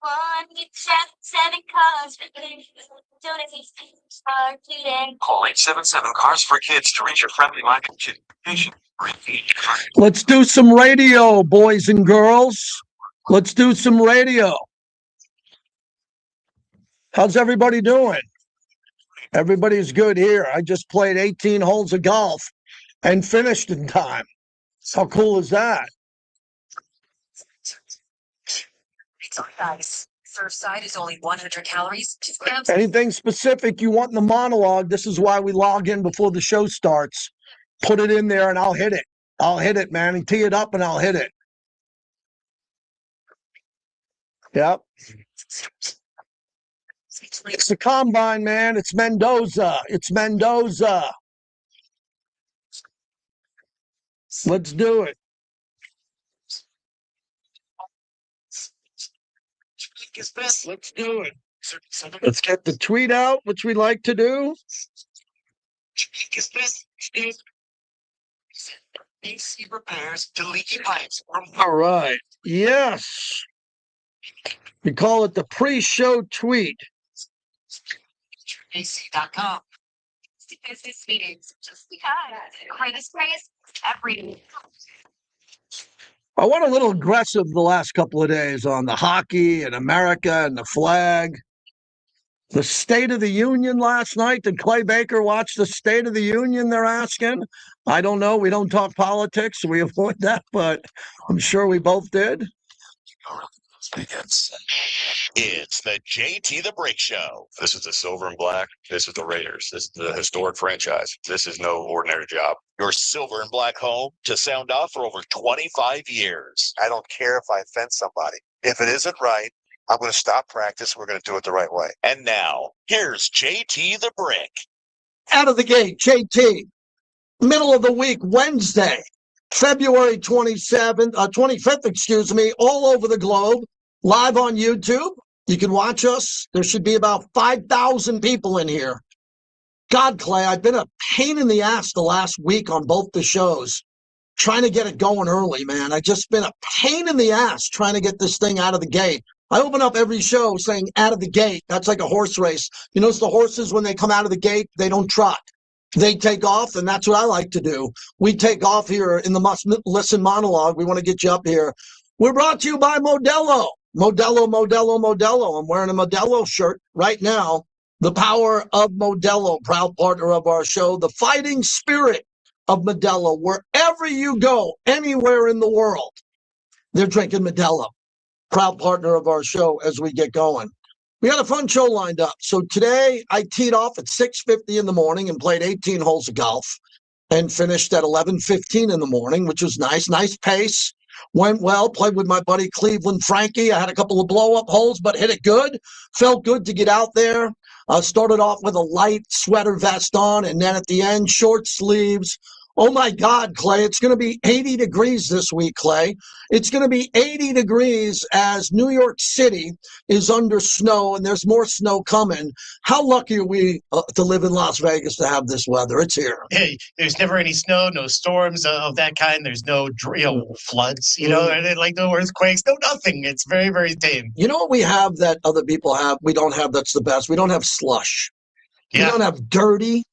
One, get seven cars for kids. Call 877 Cars for Kids to reach your friendly mind communication. Let's do some radio, boys and girls. Let's do some radio. How's everybody doing? Everybody's good here. I just played 18 holes of golf and finished in time. How cool is that? Surfside is only 100 calories. Anything specific you want in the monologue, this is why we log in before the show starts. Put it in there and I'll hit it. I'll hit it, man, and tee it up and I'll hit it. Yep. It's the combine, man. It's Mendoza. It's Mendoza. Let's do it. Let's do it. Let's get the tweet out, which we like to do. AC repairs to leaky pipes. All right. Yes. We call it the pre-show tweet. AC.com. Business meetings just because. Greatest praise every. I went a little aggressive the last couple of days on the hockey and America and the flag. The State of the Union last night. Did Clay Baker watch the State of the Union, they're asking? I don't know. We don't talk politics, so we avoid that, but I'm sure we both did. It's the JT the Break Show. This is the Silver and Black. This is the Raiders. This is the historic franchise. This is no ordinary job. Your Silver and Black home to sound off for over 25 years. I don't care if I offend somebody. If it isn't right, I'm going to stop practice. We're going to do it the right way. And now, here's JT the Brick. Out of the gate, JT. Middle of the week, Wednesday, February 25th, all over the globe, live on YouTube. You can watch us. There should be about 5,000 people in here. God, Clay, I've been a pain in the ass the last week on both the shows, trying to get it going early, man. I've just been a pain in the ass trying to get this thing out of the gate. I open up every show saying out of the gate. That's like a horse race. You notice the horses, when they come out of the gate, they don't trot. They take off, and that's what I like to do. We take off here in the Must Listen monologue. We want to get you up here. We're brought to you by Modelo. Modelo. I'm wearing a Modelo shirt right now. The power of Modelo, proud partner of our show. The fighting spirit of Modelo. Wherever you go, anywhere in the world, they're drinking Modelo. Proud partner of our show as we get going. We got a fun show lined up. So today I teed off at 6:50 in the morning and played 18 holes of golf and finished at 11:15 in the morning, which was nice. Nice pace. Went well. Played with my buddy Cleveland Frankie. I had a couple of blow-up holes, but hit it good. Felt good to get out there. Started off with a light sweater vest on, and then at the end, short sleeves. Oh, my God, Clay, it's going to be 80 degrees this week, Clay. It's going to be 80 degrees as New York City is under snow, and there's more snow coming. How lucky are we to live in Las Vegas to have this weather? It's here. Hey, there's never any snow, no storms of that kind. There's no floods, like no earthquakes, no nothing. It's very, very tame. You know what we have that other people have? We don't have that's the best. We don't have slush. Yeah. We don't have dirty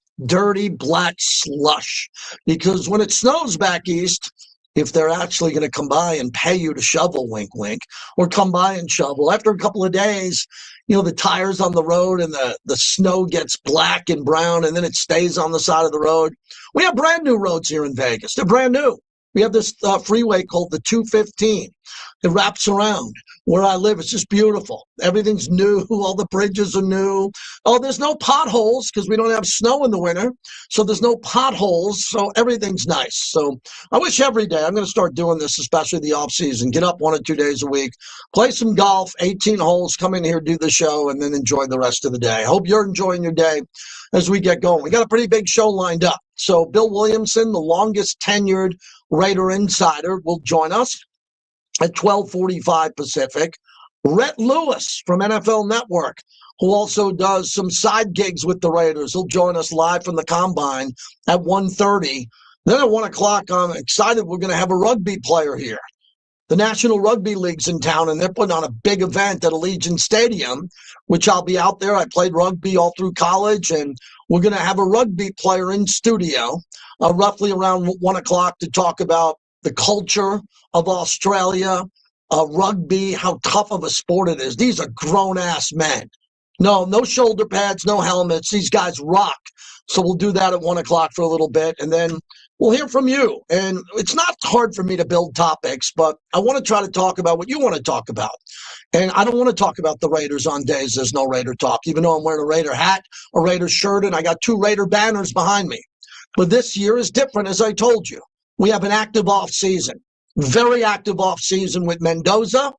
black slush, because when it snows back east, if they're actually going to come by and pay you to shovel, wink, wink, or come by and shovel, after a couple of days, the tires on the road and the snow gets black and brown, and then it stays on the side of the road. We have brand new roads here in Vegas. They're brand new. We have this freeway called the 215. It wraps around where I live. It's just beautiful. Everything's new. All the bridges are new. Oh, there's no potholes because we don't have snow in the winter. So there's no potholes. So everything's nice. So I wish every day, I'm going to start doing this, especially the off season, get up 1 or 2 days a week, play some golf, 18 holes, come in here, do the show, and then enjoy the rest of the day. I hope you're enjoying your day as we get going. We got a pretty big show lined up. So Bill Williamson, the longest tenured Raider insider, will join us at 12:45 Pacific. Rhett Lewis from NFL Network, who also does some side gigs with the Raiders, he'll join us live from the Combine at 1:30. Then at 1 o'clock, I'm excited we're going to have a rugby player here. The National Rugby League's in town, and they're putting on a big event at Allegiant Stadium, which I'll be out there. I played rugby all through college, and we're going to have a rugby player in studio roughly around 1 o'clock to talk about the culture of Australia, rugby, how tough of a sport it is. These are grown-ass men. No shoulder pads, no helmets. These guys rock. So we'll do that at 1 o'clock for a little bit, and then we'll hear from you. And it's not hard for me to build topics, but I want to try to talk about what you want to talk about. And I don't want to talk about the Raiders on days there's no Raider talk, even though I'm wearing a Raider hat, a Raider shirt, and I got 2 Raider banners behind me. But this year is different, as I told you. We have an active offseason, very active offseason with Mendoza,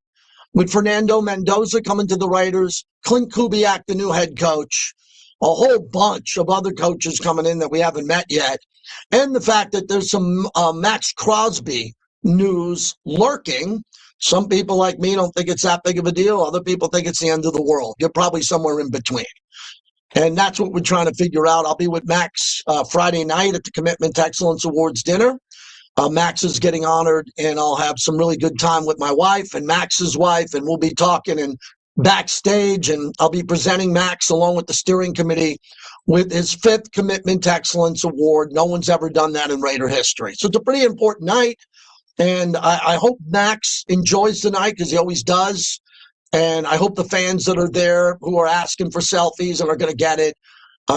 with Fernando Mendoza coming to the Raiders, Clint Kubiak, the new head coach, a whole bunch of other coaches coming in that we haven't met yet, and the fact that there's some Max Crosby news lurking. Some people like me don't think it's that big of a deal. Other people think it's the end of the world. You're probably somewhere in between. And that's what we're trying to figure out. I'll be with Max Friday night at the Commitment to Excellence Awards dinner. Max is getting honored, and I'll have some really good time with my wife and Max's wife, and we'll be talking and backstage, and I'll be presenting Max along with the steering committee with his 5th Commitment to Excellence Award. No one's ever done that in Raider history. So it's a pretty important night, and I hope Max enjoys the night because he always does. And I hope the fans that are there who are asking for selfies and are going to get it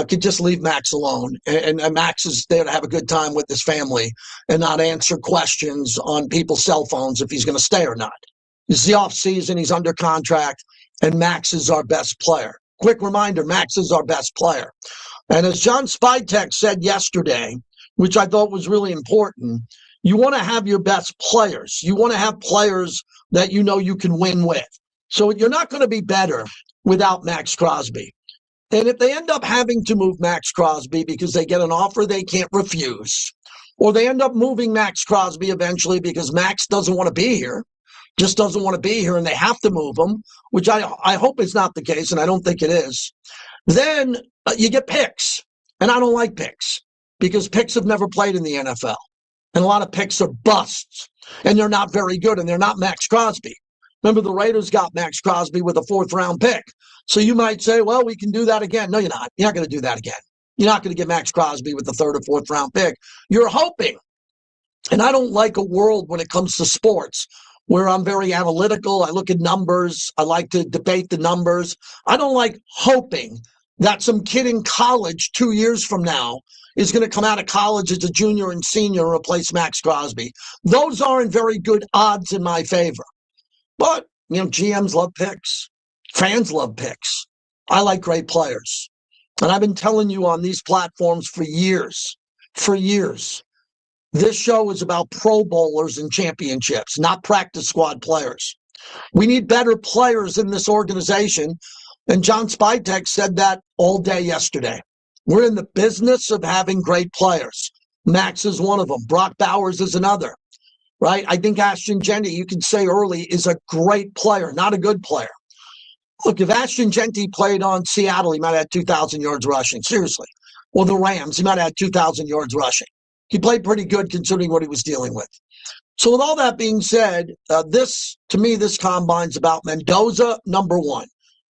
could just leave Max alone. And Max is there to have a good time with his family and not answer questions on people's cell phones if he's going to stay or not. It's the off season. He's under contract, and Max is our best player. Quick reminder, Max is our best player. And as John Spytek said yesterday, which I thought was really important, you want to have your best players. You want to have players that you know you can win with. So you're not going to be better without Max Crosby. And if they end up having to move Max Crosby because they get an offer they can't refuse, or they end up moving Max Crosby eventually because Max doesn't want to be here, just doesn't want to be here, and they have to move him, which I hope is not the case, and I don't think it is, then you get picks. And I don't like picks because picks have never played in the NFL. And a lot of picks are busts, and they're not very good, and they're not Max Crosby. Remember, the Raiders got Max Crosby with a 4th-round pick. So you might say, well, we can do that again. No, you're not. You're not going to do that again. You're not going to get Max Crosby with the 3rd or 4th-round pick. You're hoping. And I don't like a world when it comes to sports where I'm very analytical. I look at numbers. I like to debate the numbers. I don't like hoping that some kid in college 2 years from now is going to come out of college as a junior and senior and replace Max Crosby. Those aren't very good odds in my favor. But, GMs love picks. Fans love picks. I like great players. And I've been telling you on these platforms for years. This show is about Pro Bowlers and championships, not practice squad players. We need better players in this organization. And John Spytek said that all day yesterday. We're in the business of having great players. Max is one of them. Brock Bowers is another. Right? I think Ashton Jeanty, you can say early, is a great player, not a good player. Look, if Ashton Jeanty played on Seattle, he might have had 2,000 yards rushing. Seriously. Or the Rams, he might have had 2,000 yards rushing. He played pretty good considering what he was dealing with. So with all that being said, this combine's about Mendoza, number 1.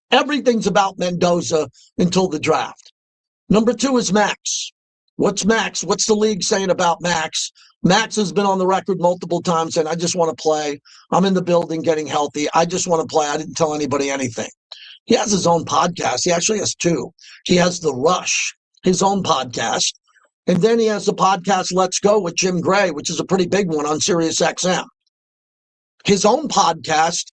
Everything's about Mendoza until the draft. Number 2 is Max. What's Max? What's the league saying about Max? Max has been on the record multiple times saying, I just want to play. I'm in the building getting healthy. I just want to play. I didn't tell anybody anything. He has his own podcast. He actually has 2. He has The Rush, his own podcast. And then he has the podcast Let's Go with Jim Gray, which is a pretty big one on Sirius XM. His own podcast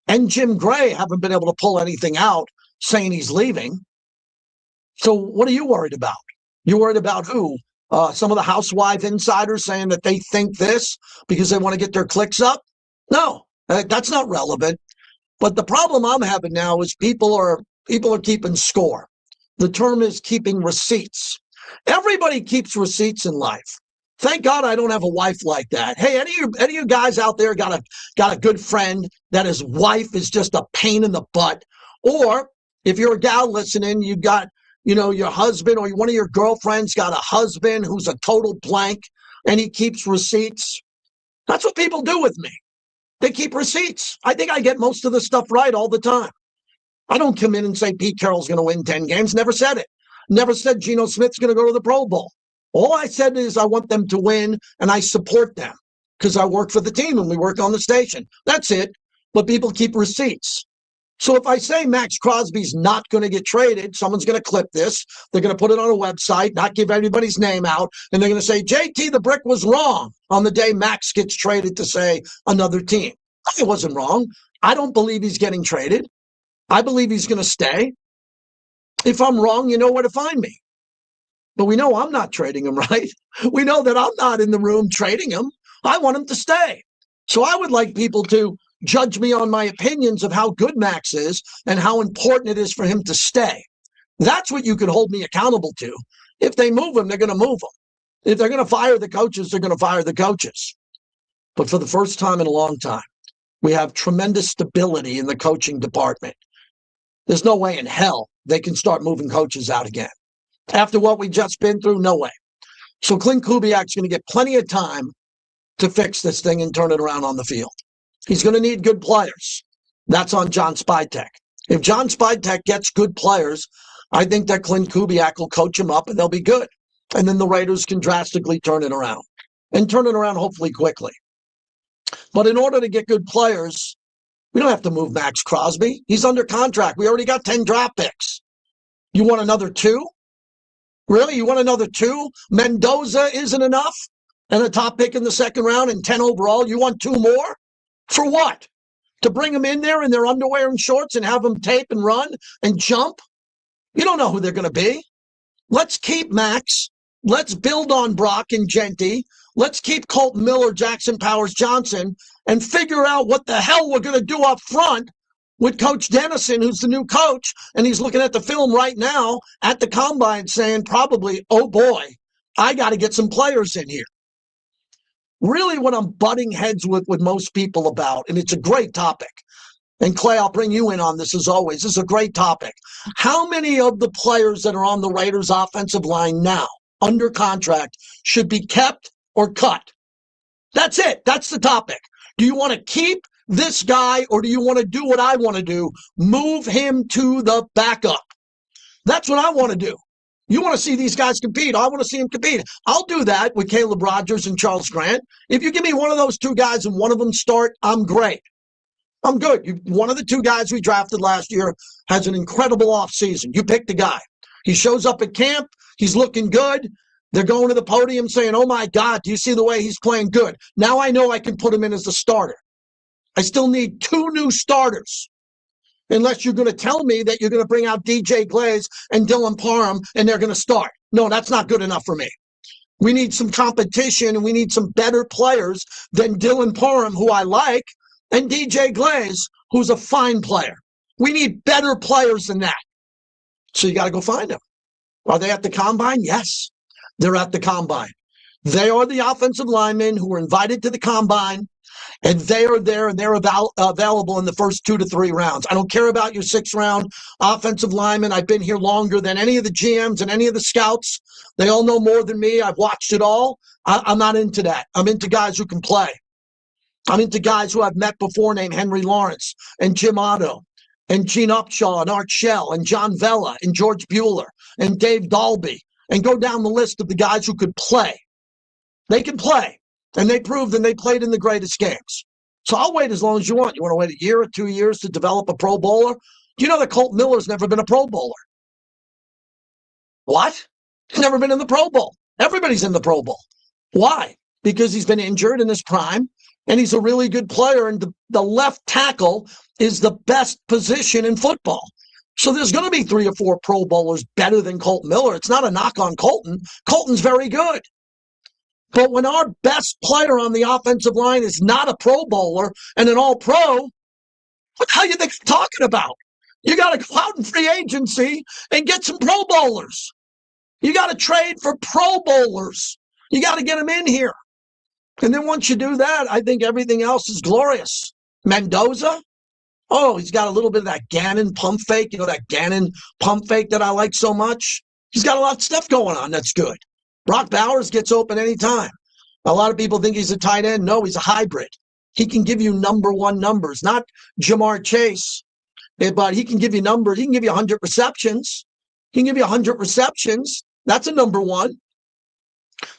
and Jim Gray haven't been able to pull anything out saying he's leaving. So what are you worried about? You worried about who? Some of the housewife insiders saying that they think this because they want to get their clicks up? No, that's not relevant. But the problem I'm having now is people are keeping score. The term is keeping receipts. Everybody keeps receipts in life. Thank God I don't have a wife like that. Hey, any of you guys out there got a good friend that his wife is just a pain in the butt? Or if you're a gal listening, you got your husband or one of your girlfriends got a husband who's a total blank and he keeps receipts. That's what people do with me. They keep receipts. I think I get most of the stuff right all the time. I don't come in and say Pete Carroll's going to win 10 games. Never said it. Never said Geno Smith's going to go to the Pro Bowl. All I said is I want them to win, and I support them because I work for the team and we work on the station. That's it. But people keep receipts. So if I say Max Crosby's not going to get traded, someone's going to clip this. They're going to put it on a website, not give everybody's name out, and they're going to say JT the Brick was wrong on the day Max gets traded to, say, another team. I wasn't wrong. I don't believe he's getting traded. I believe he's going to stay. If I'm wrong, you know where to find me. But we know I'm not trading him, right? We know that I'm not in the room trading him. I want him to stay. So I would like people to judge me on my opinions of how good Max is and how important it is for him to stay. That's what you can hold me accountable to. If they move him, they're going to move him. If they're going to fire the coaches, they're going to fire the coaches. But for the first time in a long time, we have tremendous stability in the coaching department. There's no way in hell they can start moving coaches out again. After what we've just been through, no way. So Clint Kubiak's going to get plenty of time to fix this thing and turn it around on the field. He's going to need good players. That's on John Spytek. If John Spytek gets good players, I think that Clint Kubiak will coach them up and they'll be good. And then the Raiders can drastically turn it around and turn it around hopefully quickly. But in order to get good players, we don't have to move Max Crosby. He's under contract. We already got 10 draft picks. You want another 2? Really? You want another 2? Mendoza isn't enough? And a top pick in the second round and 10 overall? You want 2 more? For what? To bring them in there in their underwear and shorts and have them tape and run and jump? You don't know who they're going to be. Let's keep Max. Let's build on Brock and Genty. Let's keep Colton Miller, Jackson Powers Johnson, and figure out what the hell we're going to do up front with Coach Dennison, who's the new coach, and he's looking at the film right now at the combine saying probably, oh boy, I got to get some players in here. Really what I'm butting heads with most people about, and it's a great topic, and Clay, I'll bring you in on this as always. This is a great topic. How many of the players that are on the Raiders offensive line now, under contract, should be kept or cut? That's it. That's the topic. Do you want to keep this guy or do you want to do what I want to do? Move him to the backup. That's what I want to do. You want to see these guys compete. I want to see them compete. I'll do that with Caleb Rogers and Charles Grant. If you give me one of those 2 guys and one of them start, I'm great. I'm good. One of the 2 guys we drafted last year has an incredible offseason. You pick the guy. He shows up at camp. He's looking good. They're going to the podium saying, oh, my God, do you see the way he's playing good? Now I know I can put him in as a starter. I still need 2 new starters. Unless you're going to tell me that you're going to bring out DJ Glaze and Dylan Parham and they're going to start. No, that's not good enough for me. We need some competition and we need some better players than Dylan Parham, who I like, and DJ Glaze, who's a fine player. We need better players than that. So you got to go find them. Are they at the combine? Yes, they're at the combine. They are the offensive linemen who were invited to the combine. And they are there and they're available in the first 2 to 3 rounds. I don't care about your 6th round offensive lineman. I've been here longer than any of the GMs and any of the scouts. They all know more than me. I've watched it all. I'm not into that. I'm into guys who can play. I'm into guys who I've met before named Henry Lawrence and Jim Otto and Gene Upshaw and Art Shell and John Vella and George Bueller and Dave Dalby and go down the list of the guys who could play. They can play. And they proved and they played in the greatest games. So I'll wait as long as you want. You want to wait 1 year or 2 years to develop a Pro Bowler? Do you know that Colt Miller's never been a Pro Bowler? What? He's never been in the Pro Bowl. Everybody's in the Pro Bowl. Why? Because he's been injured in his prime, and he's a really good player, and the left tackle is the best position in football. So there's going to be 3 or 4 Pro Bowlers better than Colt Miller. It's not a knock on Colton. Colton's very good. But when our best player on the offensive line is not a Pro Bowler and an All-Pro, what the hell you think I'm talking about? You got to go out in free agency and get some Pro Bowlers. You got to trade for Pro Bowlers. You got to get them in here. And then once you do that, I think everything else is glorious. Mendoza, oh, he's got a little bit of that Gannon pump fake, that Gannon pump fake that I like so much. He's got a lot of stuff going on that's good. Brock Bowers gets open anytime. A lot of people think he's a tight end. No, he's a hybrid. He can give you number one numbers, not Jamar Chase, but he can give you numbers. He can give you 100 receptions. He can give you 100 receptions. That's a number one.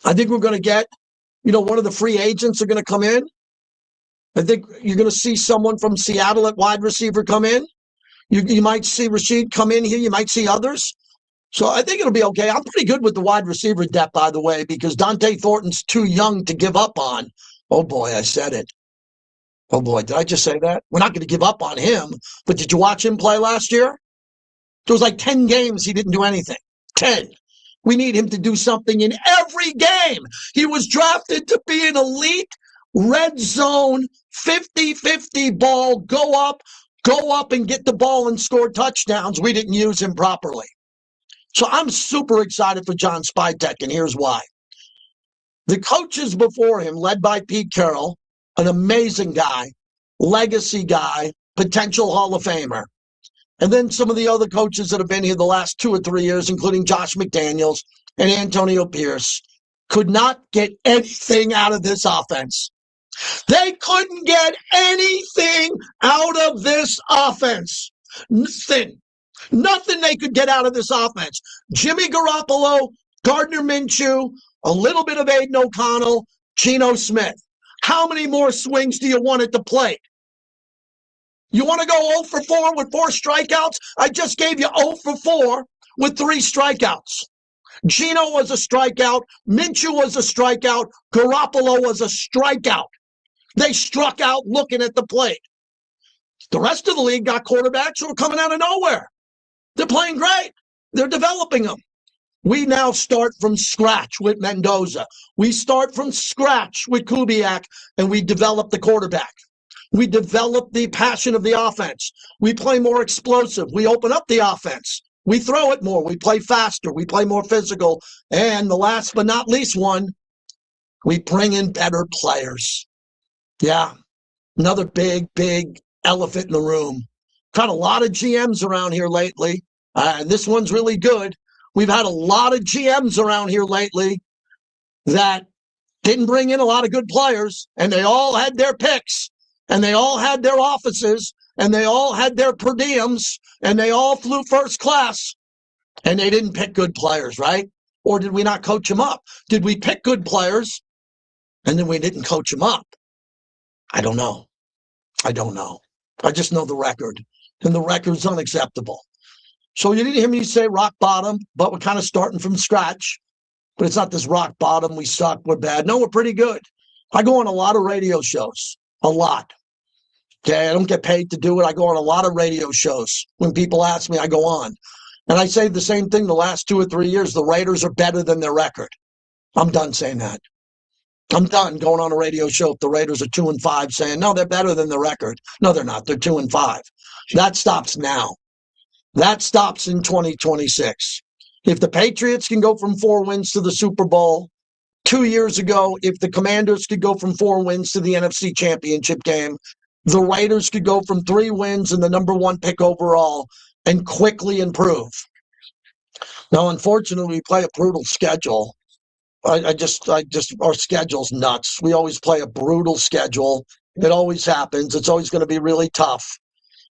I think we're going to get, one of the free agents are going to come in. I think you're going to see someone from Seattle at wide receiver come in. You might see Rashid come in here. You might see others. So I think it'll be okay. I'm pretty good with the wide receiver depth, by the way, because Dante Thornton's too young to give up on. Oh, boy, I said it. Oh, boy, did I just say that? We're not going to give up on him. But did you watch him play last year? There was like 10 games he didn't do anything. 10. We need him to do something in every game. He was drafted to be an elite red zone 50-50 ball, go up and get the ball and score touchdowns. We didn't use him properly. So I'm super excited for John Spytek, and here's why. The coaches before him, led by Pete Carroll, an amazing guy, legacy guy, potential Hall of Famer. And then some of the other coaches that have been here the last 2 or 3 years, including Josh McDaniels and Antonio Pierce, could not get anything out of this offense. They couldn't get anything out of this offense. Nothing they could get out of this offense. Jimmy Garoppolo, Gardner Minshew, a little bit of Aiden O'Connell, Geno Smith. How many more swings do you want at the plate? You want to go 0 for 4 with 4 strikeouts? I just gave you 0 for 4 with 3 strikeouts. Geno was a strikeout. Minshew was a strikeout. Garoppolo was a strikeout. They struck out looking at the plate. The rest of the league got quarterbacks who are coming out of nowhere. They're playing great. They're developing them. We now start from scratch with Mendoza. We start from scratch with Kubiak, and we develop the quarterback. We develop the passion of the offense. We play more explosive. We open up the offense. We throw it more. We play faster. We play more physical. And the last but not least one, we bring in better players. Yeah, another big elephant in the room. Had a lot of GMs around here lately, and this one's really good. We've had a lot of GMs around here lately that didn't bring in a lot of good players, and they all had their picks, and they all had their offices, and they all had their per diems, and they all flew first class, and they didn't pick good players, right? Or did we not coach them up? Did we pick good players, and then we didn't coach them up? I don't know. I just know the record, and the record's unacceptable. So you didn't hear me say rock bottom, but we're kind of starting from scratch. But it's not this rock bottom, we suck, we're bad. No, we're pretty good. I go on a lot of radio shows, a lot. Okay, I don't get paid to do it. I go on a lot of radio shows. When people ask me, I go on. And I say the same thing the last 2 or 3 years. The Raiders are better than their record. I'm done saying that. I'm done going on a radio show if the Raiders are 2-5 saying, no, they're better than the record. No, they're not. They're 2-5. That stops now. That stops in 2026. If the Patriots can go from 4 wins to the Super Bowl 2 years ago, if the Commanders could go from 4 wins to the NFC Championship game, the Raiders could go from 3 wins and the number 1 pick overall and quickly improve. Now, unfortunately, we play a brutal schedule. Our schedule's nuts. We always play a brutal schedule. It always happens. It's always going to be really tough.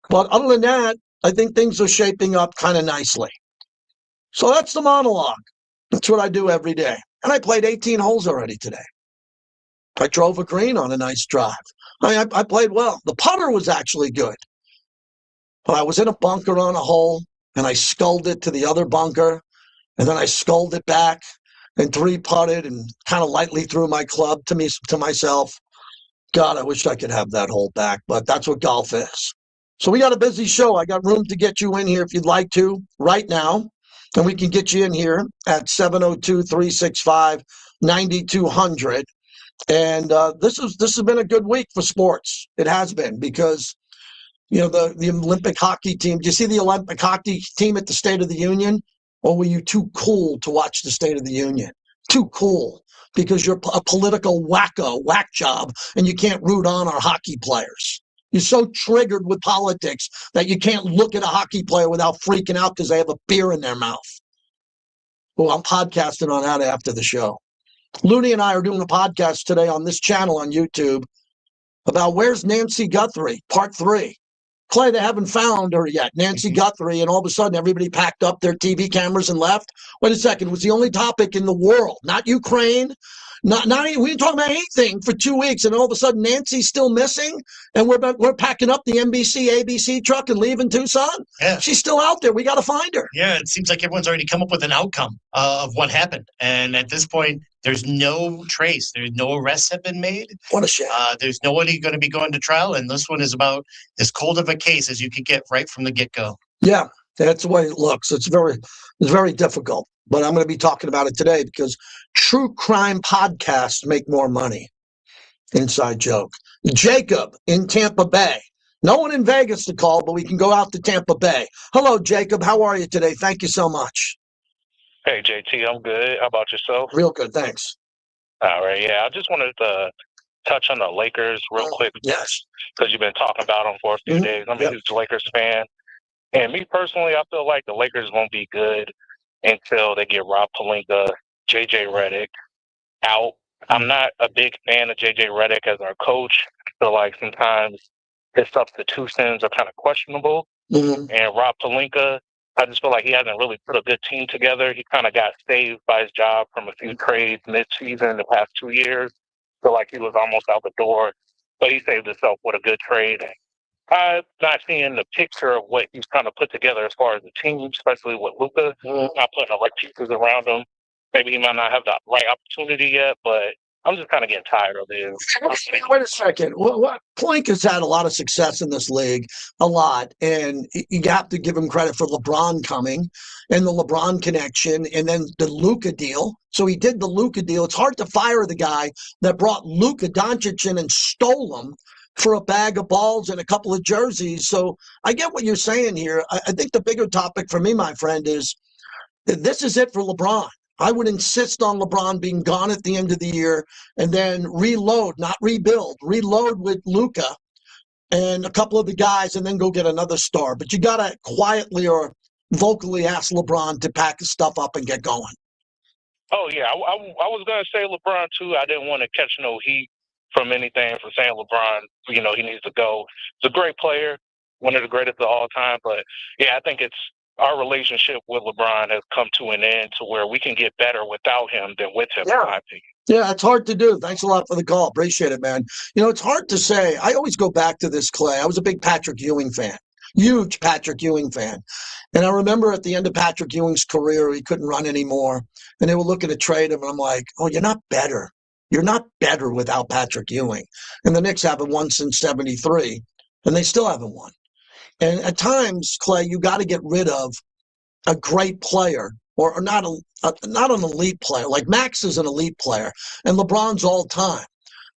But other than that, I think things are shaping up kind of nicely. So that's the monologue. That's what I do every day. And I played 18 holes already today. I drove a green on a nice drive. I played well. The putter was actually good. But I was in a bunker on a hole, and I sculled it to the other bunker, and then I sculled it back and 3-putted and kind of lightly threw my club to myself. God, I wish I could have that hole back, but that's what golf is. So we got a busy show. I got room to get you in here if you'd like to right now, and we can get you in here at 702-365-9200. And this has been a good week for sports. It has been because, the Olympic hockey team. Do you see the Olympic hockey team at the State of the Union? Or were you too cool to watch the State of the Union? Too cool because you're a political whack job and you can't root on our hockey players. You're so triggered with politics that you can't look at a hockey player without freaking out because they have a beer in their mouth. Well, I'm podcasting on that after the show. Looney and I are doing a podcast today on this channel on YouTube about where's Nancy Guthrie, part 3. Clay, they haven't found her yet, Nancy Guthrie, and all of a sudden everybody packed up their TV cameras and left. Wait a second, it was the only topic in the world, not Ukraine, not we didn't talk about anything for 2 weeks, and all of a sudden Nancy's still missing, and we're packing up the NBC, ABC truck and leaving Tucson? Yeah. She's still out there. We got to find her. Yeah, it seems like everyone's already come up with an outcome of what happened. And at this point, there's no trace. There's no arrests have been made. What a shame. There's nobody going to be going to trial. And this one is about as cold of a case as you could get right from the get-go. Yeah, that's the way it looks. It's very difficult. But I'm going to be talking about it today because true crime podcasts make more money. Inside joke. Jacob in Tampa Bay. No one in Vegas to call, but we can go out to Tampa Bay. Hello, Jacob. How are you today? Thank you so much. Hey, JT, I'm good. How about yourself? Real good, thanks. All right, yeah. I just wanted to touch on the Lakers real quick. Yes. Because you've been talking about them for a few days. I'm a huge Lakers fan. And me personally, I feel like the Lakers won't be good until they get Rob Pelinka, JJ Redick out. I'm not a big fan of JJ Redick as our coach. I feel like sometimes his substitutions are kind of questionable. And Rob Pelinka, I just feel like he hasn't really put a good team together. He kind of got saved by his job from a few trades mid-season the past 2 years. Feel like he was almost out the door, but he saved himself with a good trade. I'm not seeing the picture of what he's trying to put together as far as the team, especially with Luka. Not putting the right pieces around him. Maybe he might not have the right opportunity yet, but I'm just kind of getting tired of it. Wait a second. Plank has had a lot of success in this league, a lot, and you have to give him credit for LeBron coming and the LeBron connection and then the Luka deal. So he did the Luka deal. It's hard to fire the guy that brought Luka Doncic in and stole him for a bag of balls and a couple of jerseys. So I get what you're saying here. I think the bigger topic for me, my friend, is this is it for LeBron. I would insist on LeBron being gone at the end of the year and then reload, not rebuild, reload with Luka and a couple of the guys and then go get another star. But you got to quietly or vocally ask LeBron to pack his stuff up and get going. Oh, yeah. I was going to say LeBron, too. I didn't want to catch no heat from anything for saying LeBron, he needs to go. He's a great player, one of the greatest of all time. But, yeah, I think it's our relationship with LeBron has come to an end to where we can get better without him than with him, in my opinion. Yeah, it's hard to do. Thanks a lot for the call. Appreciate it, man. It's hard to say. I always go back to this, Clay. I was a big Patrick Ewing fan, huge Patrick Ewing fan. And I remember at the end of Patrick Ewing's career, he couldn't run anymore. And they were looking to trade him. And I'm like, oh, you're not better. You're not better without Patrick Ewing. And the Knicks haven't won since '73, and they still haven't won. And at times, Clay, you got to get rid of a great player or not an elite player. Like Max is an elite player, and LeBron's all time.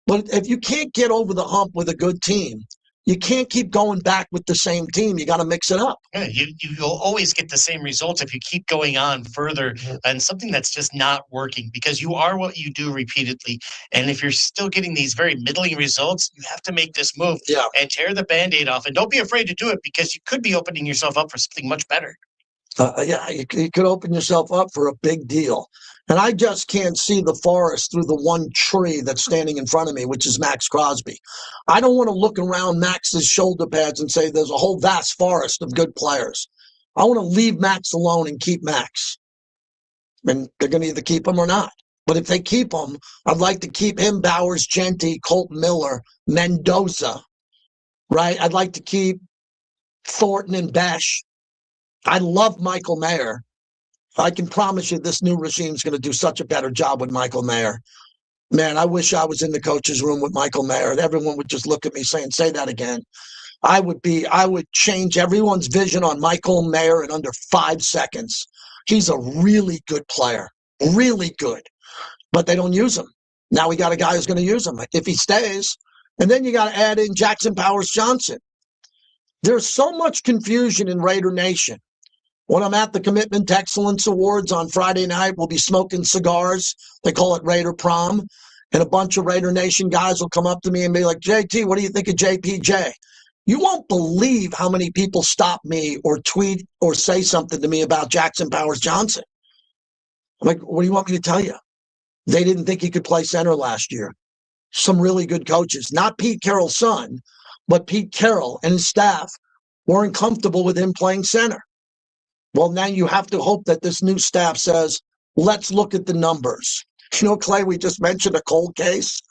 But if you can't get over the hump with a good team, you can't keep going back with the same team. You got to mix it up. Yeah, you'll always get the same results if you keep going on further and something that's just not working because you are what you do repeatedly. And if you're still getting these very middling results, you have to make this move and tear the Band-Aid off. And don't be afraid to do it because you could be opening yourself up for something much better. You could open yourself up for a big deal. And I just can't see the forest through the one tree that's standing in front of me, which is Max Crosby. I don't want to look around Max's shoulder pads and say there's a whole vast forest of good players. I want to leave Max alone and keep Max. And they're going to either keep him or not. But if they keep him, I'd like to keep him, Bowers, Genty, Colton Miller, Mendoza, right? I'd like to keep Thornton and Besh. I love Michael Mayer. I can promise you this new regime is going to do such a better job with Michael Mayer. Man, I wish I was in the coach's room with Michael Mayer. Everyone would just look at me saying, say that again. I would change everyone's vision on Michael Mayer in under 5 seconds. He's a really good player, really good, but they don't use him. Now we got a guy who's going to use him if he stays. And then you got to add in Jackson Powers Johnson. There's so much confusion in Raider Nation. When I'm at the Commitment to Excellence Awards on Friday night, we'll be smoking cigars. They call it Raider Prom. And a bunch of Raider Nation guys will come up to me and be like, JT, what do you think of JPJ? You won't believe how many people stop me or tweet or say something to me about Jackson Powers Johnson. I'm like, what do you want me to tell you? They didn't think he could play center last year. some really good coaches. Not Pete Carroll's son, but Pete Carroll and his staff weren't comfortable with him playing center. Well, now you have to hope that this new staff says, let's look at the numbers. You know, Clay, we just mentioned a cold case.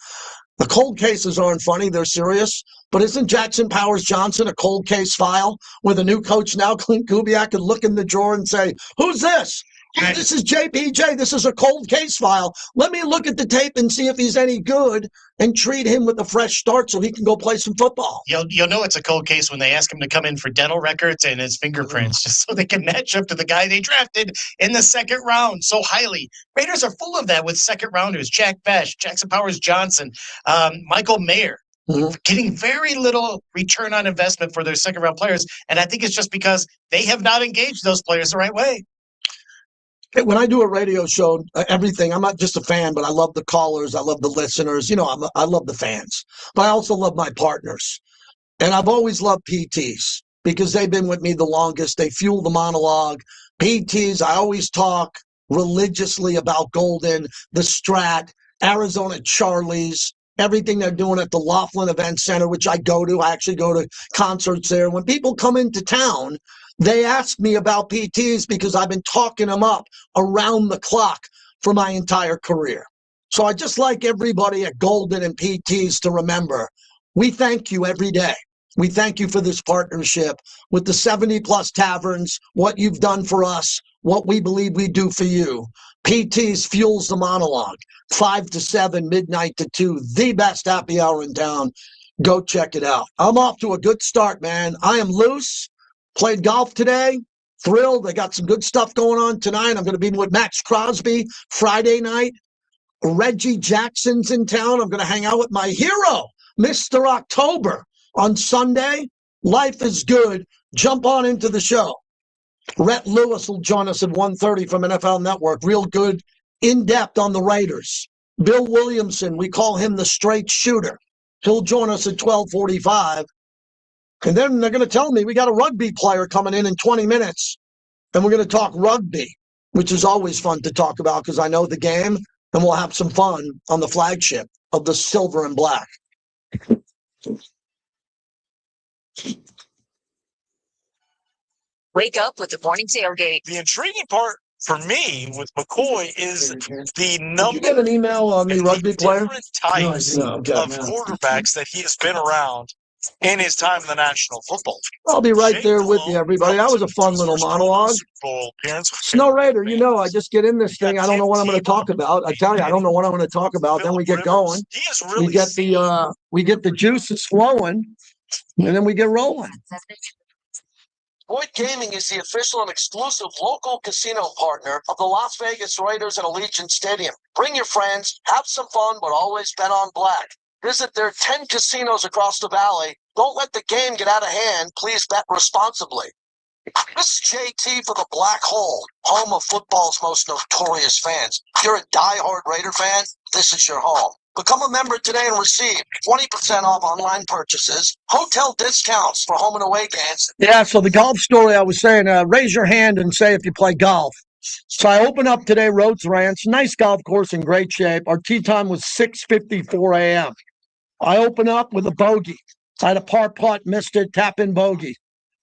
The cold cases aren't funny, they're serious. But isn't Jackson Powers Johnson a cold case file where the new coach now, Clint Kubiak, can look in the drawer and say, who's this? Oh, this is JPJ. This is a cold case file. Let me look at the tape and see if he's any good and treat him with a fresh start so he can go play some football. You'll know it's a cold case when they ask him to come in for dental records and his fingerprints just so they can match up to the guy they drafted in the second round so highly. Raiders are full of that with second rounders. Jack Besh, Jackson Powers Johnson, Michael Mayer. Getting very little return on investment for their second round players. And I think it's just because they have not engaged those players the right way. When I do a radio show, everything, I'm not just a fan, but I love the callers. I love the listeners. You know, I love the fans, but I also love my partners. And I've always loved PTs because they've been with me the longest. They fuel the monologue. PTs, I always talk religiously about Golden, the Strat, Arizona Charlie's, everything they're doing at the Laughlin Event Center, which I go to. I actually go to concerts there. When people come into town, they ask me about PTs because I've been talking them up around the clock for my entire career. So I just like everybody at Golden and PTs to remember, we thank you every day. We thank you for this partnership with the 70-plus taverns, what you've done for us, what we believe we do for you. PTs fuels the monologue. 5 to 7, midnight to 2, the best happy hour in town. Go check it out. I'm off to a good start, man. I am loose. Played golf today. Thrilled. I got some good stuff going on tonight. I'm going to be with Max Crosby Friday night. Reggie Jackson's in town. I'm going to hang out with my hero, Mr. October, on Sunday. Life is good. Jump on into the show. Rhett Lewis will join us at 1:30 from NFL Network. Real good, in-depth on the Raiders. Bill Williamson, we call him the straight shooter. He'll join us at 12:45. And then they're going to tell me we got a rugby player coming in 20 minutes, and we're going to talk rugby, which is always fun to talk about because I know the game, and we'll have some fun on the flagship of the Silver and Black. Wake up with the morning tailgate. The intriguing part for me with McCoy is the number. Did you get an email on the rugby player? Different types of quarterbacks that he has been around in his time in the National Football. I'll be right there with you, everybody. That was a fun little monologue. Snow Raider, you know, I just get in this thing. I don't know what I'm going to talk about. I tell you, I don't know what I'm going to talk about. Then we get going. We get the juices flowing, and then we get rolling. Boyd Gaming is the official and exclusive local casino partner of the Las Vegas Raiders at Allegiant Stadium. Bring your friends, have some fun, but always bet on black. Visit their 10 casinos across the valley. Don't let the game get out of hand. Please bet responsibly. This is JT for the Black Hole, home of football's most notorious fans. If you're a diehard Raider fan, this is your home. Become a member today and receive 20% off online purchases, hotel discounts for home and away games. Yeah, so the golf story I was saying, raise your hand and say if you play golf. So I open up today, Rhodes Ranch, nice golf course in great shape. Our tee time was 6:54 a.m. I open up with a bogey. I had a par putt, missed it, tap in bogey.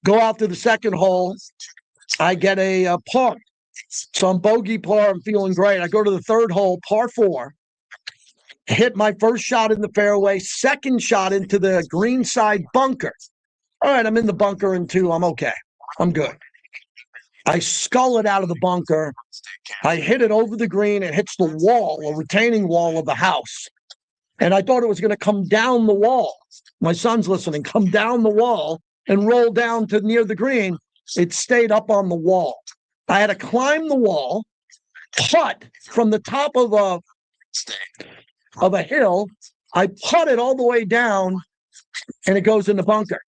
Go out to the second hole. I get a par. So I'm bogey par. I'm feeling great. I go to the third hole, par 4. Hit my first shot in the fairway, second shot into the green side bunker. All right, I'm in the bunker in 2. I'm okay. I'm good. I scull it out of the bunker. I hit it over the green. It hits the wall, a retaining wall of the house. And I thought it was going to come down the wall. My son's listening. Come down the wall and roll down to near the green. It stayed up on the wall. I had to climb the wall, putt from the top of a hill. I putt it all the way down, and it goes in the bunker.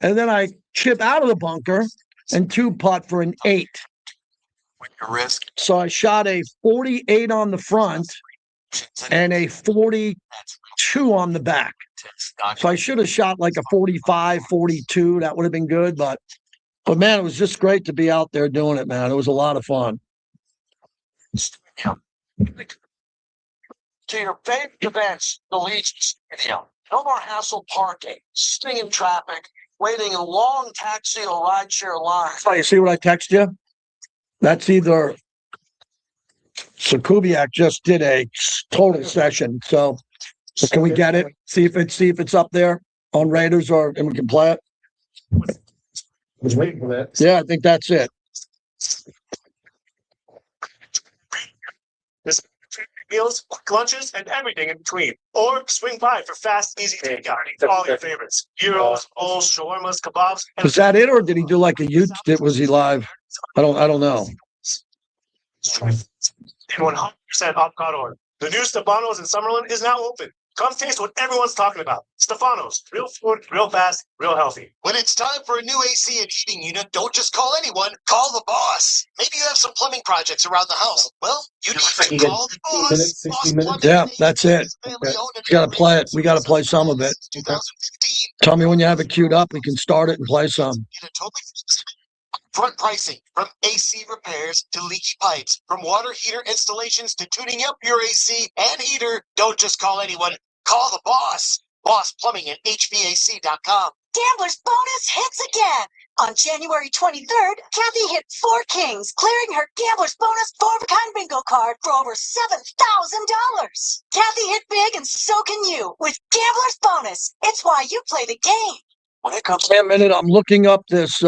And then I chip out of the bunker and 2 putt for an 8. So I shot a 48 on the front and a 42 on the back. So I should have shot like a 45, 42. That would have been good. But man, it was just great to be out there doing it, man. It was a lot of fun. to your favorite events, the Legion Stadium. No more hassle parking, sitting in traffic, waiting in long taxi or rideshare lines. Oh, you see what I text you? That's either. So Kubiak just did a total session. So can we get it? See if it's up there on Raiders, and we can play it. Was waiting for that. Yeah, I think that's it. Meals, quick lunches, and everything in between. Or swing by for fast, easy takeout. All your favorites. Gyros, bowls, shawarmas, kebabs. Was that it, or did he do like a YouTube? Was he live? I don't know. And 100% avocado oil. The new Stefano's in Summerlin is now open. Come taste what everyone's talking about. Stefano's, real food, real fast, real healthy. When it's time for a new AC and heating unit, don't just call anyone, call the boss. Maybe you have some plumbing projects around the house. Well, you need to call the boss. Minutes, 60 minutes. Yeah, that's it. You got to play it. We got to play some of it. 2015. Tell me when you have it queued up. We can start it and play some. Get a totally front pricing, from AC repairs to leaky pipes, from water heater installations to tuning up your AC and heater. Don't just call anyone. Call the boss. Boss Plumbing at HVAC.com. Gambler's bonus hits again. On January 23rd, Kathy hit 4 kings, clearing her Gambler's bonus 4-of-a-kind bingo card for over $7,000. Kathy hit big, and so can you with Gambler's bonus. It's why you play the game. When it comes Wait a minute, I'm looking up this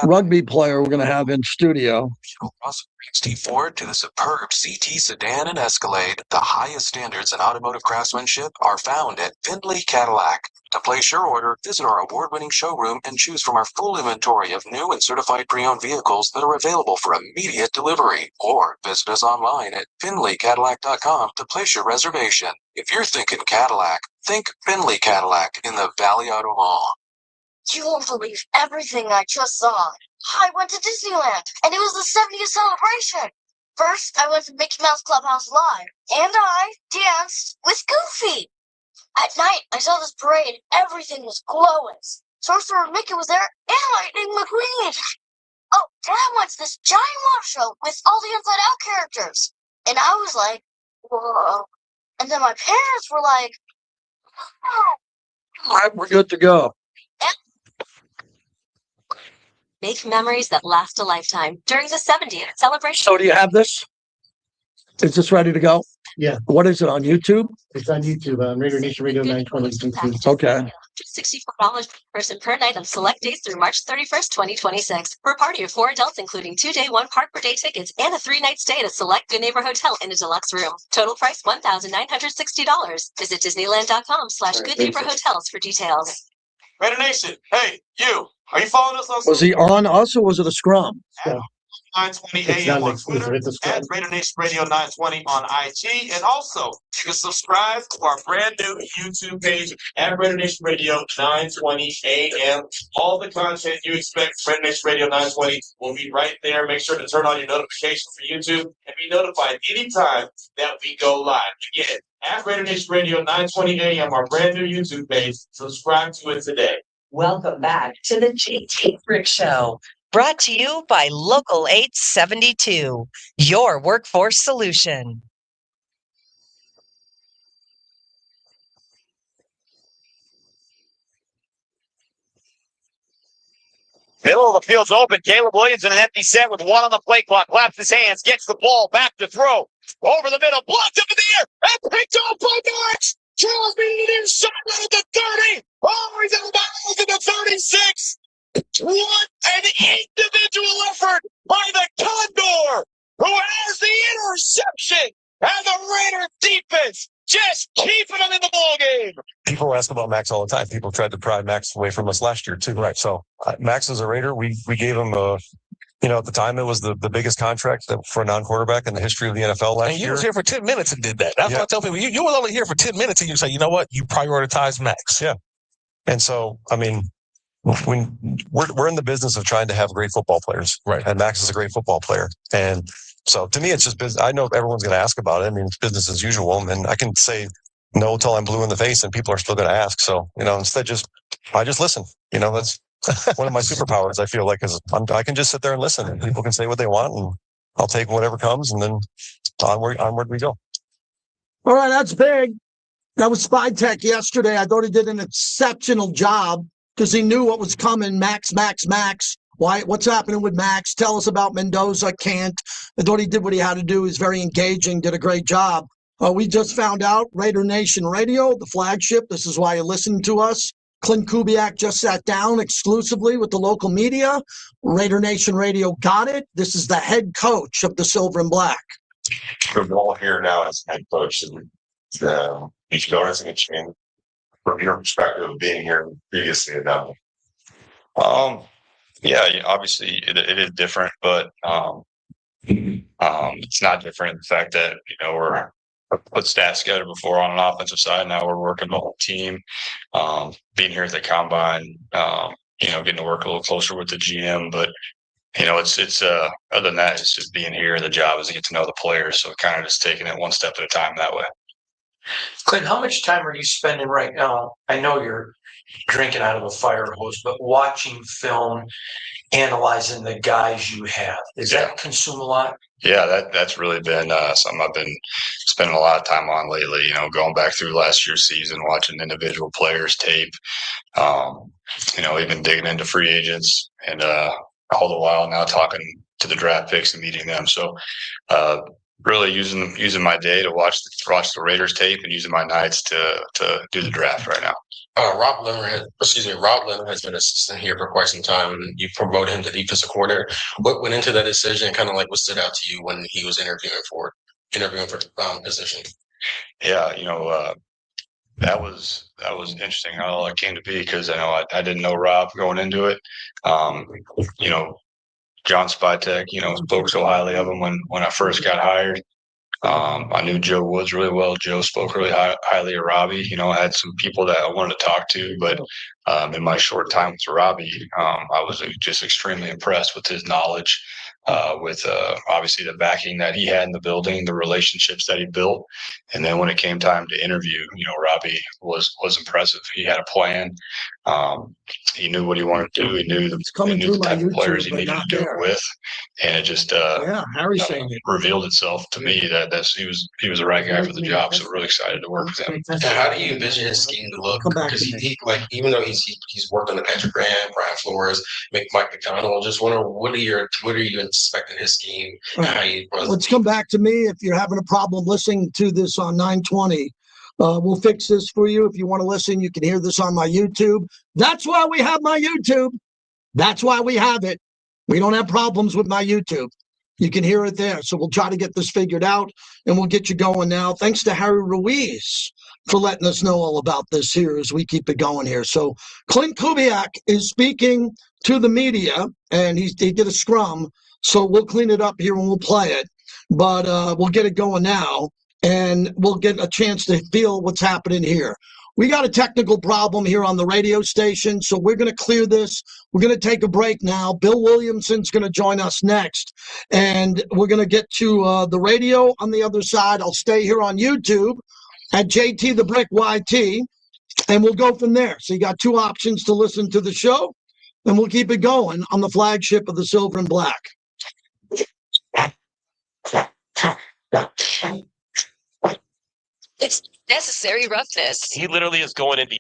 rugby player we're going to have in studio. Steve Ford to the superb CT sedan and Escalade. The highest standards in automotive craftsmanship are found at Findlay Cadillac. To place your order, visit our award-winning showroom and choose from our full inventory of new and certified pre-owned vehicles that are available for immediate delivery. Or visit us online at FindlayCadillac.com to place your reservation. If you're thinking Cadillac, think Findlay Cadillac in the Valley Auto Mall. You won't believe everything I just saw. I went to Disneyland, and it was the 70th celebration. First, I went to Mickey Mouse Clubhouse Live, and I danced with Goofy. At night, I saw this parade. Everything was glowing. Sorcerer Mickey was there, and Lightning McQueen. Oh, then I went to this giant water show with all the Inside Out characters. And I was like, whoa. And then my parents were like, oh. All right, we're good to go. Make memories that last a lifetime during the 70th celebration. So do you have this? Is this ready to go? Yeah. What is it, on YouTube? It's on YouTube, on Raider Nation Radio 920. Okay. $64 per person per night on select days through March 31st, 2026. For a party of 4 adults, including 2-day, 1-park-per-day tickets and a 3-night stay at a select Good Neighbor Hotel in a deluxe room. Total price $1,960. Visit Disneyland.com/Good Neighbor Hotels for details. Raider Nation, hey, you. Are you following us on Was he on us, or was it a scrum? 920 AM on Twitter, at Raider Nation Radio 920 on IG, and also you can subscribe to our brand new YouTube page at Raider Nation Radio 920 AM. All the content you expect from Raider Nation Radio 920 will be right there. Make sure to turn on your notifications for YouTube and be notified anytime that we go live. Again, at Raider Nation Radio 920 AM, our brand new YouTube page. Subscribe to it today. Welcome back to the JT Brick Show. Brought to you by Local 872, your workforce solution. Middle of the field's open. Caleb Williams in an empty set with 1 on the play clock. Claps his hands, gets the ball back to throw. Over the middle, blocked up in the air, and picked off by Marks. Charles beat it inside at the 30. Oh, he's out of to the 36. What an individual effort by the Condor, who has the interception, and the Raider defense just keeping them in the ball game. People ask about Max all the time. People tried to pry Max away from us last year too. Right. So Max is a Raider. We gave him at the time it was the biggest contract for a non-quarterback in the history of the NFL last year. And you was here for 10 minutes and did that. That's what I tell people. You were only here for 10 minutes and you say, you know what? You prioritize Max. Yeah. And so, I mean, when we're in the business of trying to have great football players. Right. And Max is a great football player. And so to me, it's just business. I know everyone's going to ask about it. I mean, it's business as usual. And I can say no till I'm blue in the face and people are still going to ask. So, instead I just listen. That's one of my superpowers, I feel like, is I can just sit there and listen and people can say what they want and I'll take whatever comes and then onward we go. All right, that's big. That was Spytek yesterday. I thought he did an exceptional job because he knew what was coming. Max. Why? What's happening with Max? Tell us about Mendoza. Can't. I thought he did what he had to do. He's very engaging. Did a great job. We just found out Raider Nation Radio, the flagship. This is why you listen to us. Clint Kubiak just sat down exclusively with the local media. Raider Nation Radio got it. This is the head coach of the Silver and Black. The role here now as head coach, and each noticing a change from your perspective of being here previously at that one. Yeah, obviously it is different, but it's not different. The fact that we're put stats together before on an offensive side. Now we're working the whole team. Being here at the combine, getting to work a little closer with the GM, but it's other than that, it's just being here. The job is to get to know the players, so kind of just taking it one step at a time that way. Clint, how much time are you spending right now? I know you're drinking out of a fire hose, but watching film, analyzing the guys you have, does that consume a lot? Yeah, that's really been something I've been spending a lot of time on lately. Going back through last year's season, watching individual players tape, even digging into free agents, and all the while now talking to the draft picks and meeting them. So really using my day to watch the Raiders tape and using my nights to do the draft right now. Rob Leonard has been assistant here for quite some time, and you promoted him to defensive coordinator. What went into that decision? Kind of like what stood out to you when he was interviewing for the position? Yeah, that was interesting how all that came to be, because I didn't know Rob going into it. John Spytek, spoke so highly of him when I first got hired. I knew Joe Woods really well. Joe spoke really highly of Robbie. I had some people that I wanted to talk to, but in my short time with Robbie, I was just extremely impressed with his knowledge, with obviously the backing that he had in the building, the relationships that he built. And then when it came time to interview, Robbie was impressive. He had a plan. He knew what he wanted to do. He knew the type of players he needed to do it with. And it just revealed itself to me that he was the right guy for the job. So really excited to work with him. And how do you envision his scheme to look? Because he even though he's worked on the Patrick Graham, Brian Flores, Mike McDonald, just wonder what are you expecting his scheme? Let's come back to me. If you're having a problem listening to this on 920, we'll fix this for you. If you want to listen, you can hear this on my YouTube. That's why we have my YouTube. That's why we have it. We don't have problems with my YouTube. You can hear it there. So we'll try to get this figured out, and we'll get you going now. Thanks to Harry Ruiz for letting us know all about this here as we keep it going here. So Clint Kubiak is speaking to the media, and he did a scrum. So we'll clean it up here and we'll play it. But we'll get it going now, and we'll get a chance to feel what's happening here. We got a technical problem here on the radio station, so we're going to clear this. We're going to take a break now. Bill Williamson's going to join us next, and we're going to get to the radio on the other side. I'll stay here on YouTube at JT the Brick YT, and we'll go from there. So you got two options to listen to the show, and we'll keep it going on the flagship of the Silver and Black. It's necessary roughness. He literally is going into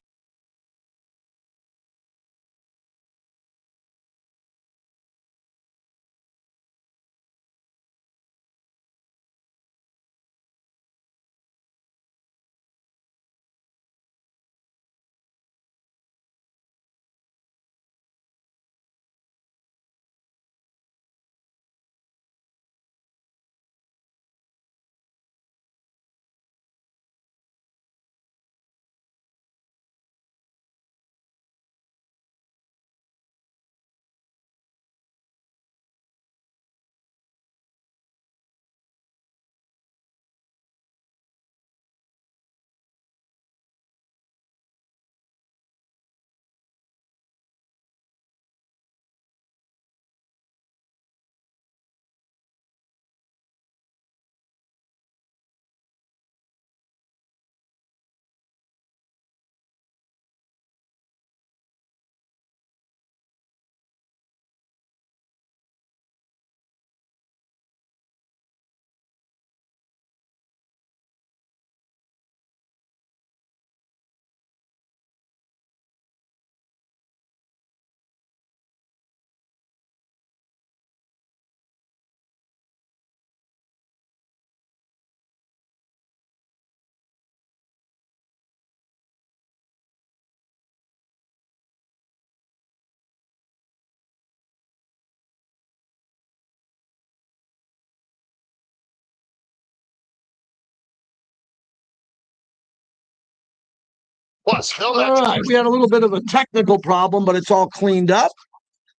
Plus, fill All right, we had a little bit of a technical problem, but it's all cleaned up.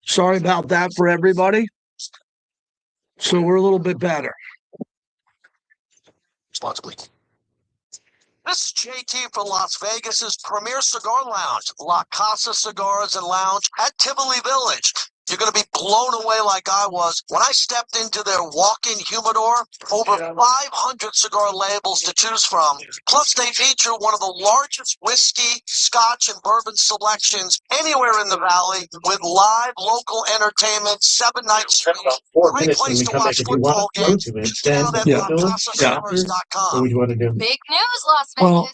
Sorry about that for everybody. So we're a little bit better. Responsibly. This is JT for Las Vegas's premier cigar lounge, La Casa Cigars and Lounge at Tivoli Village. You're going to be blown away like I was when I stepped into their walk-in humidor. Over 500 cigar labels to choose from. Plus, they feature one of the largest whiskey, scotch, and bourbon selections anywhere in the valley with live local entertainment, 7 nights a week. Great place to watch football games. Down at LaCasaCigars.com. Big news, Las Vegas. Well,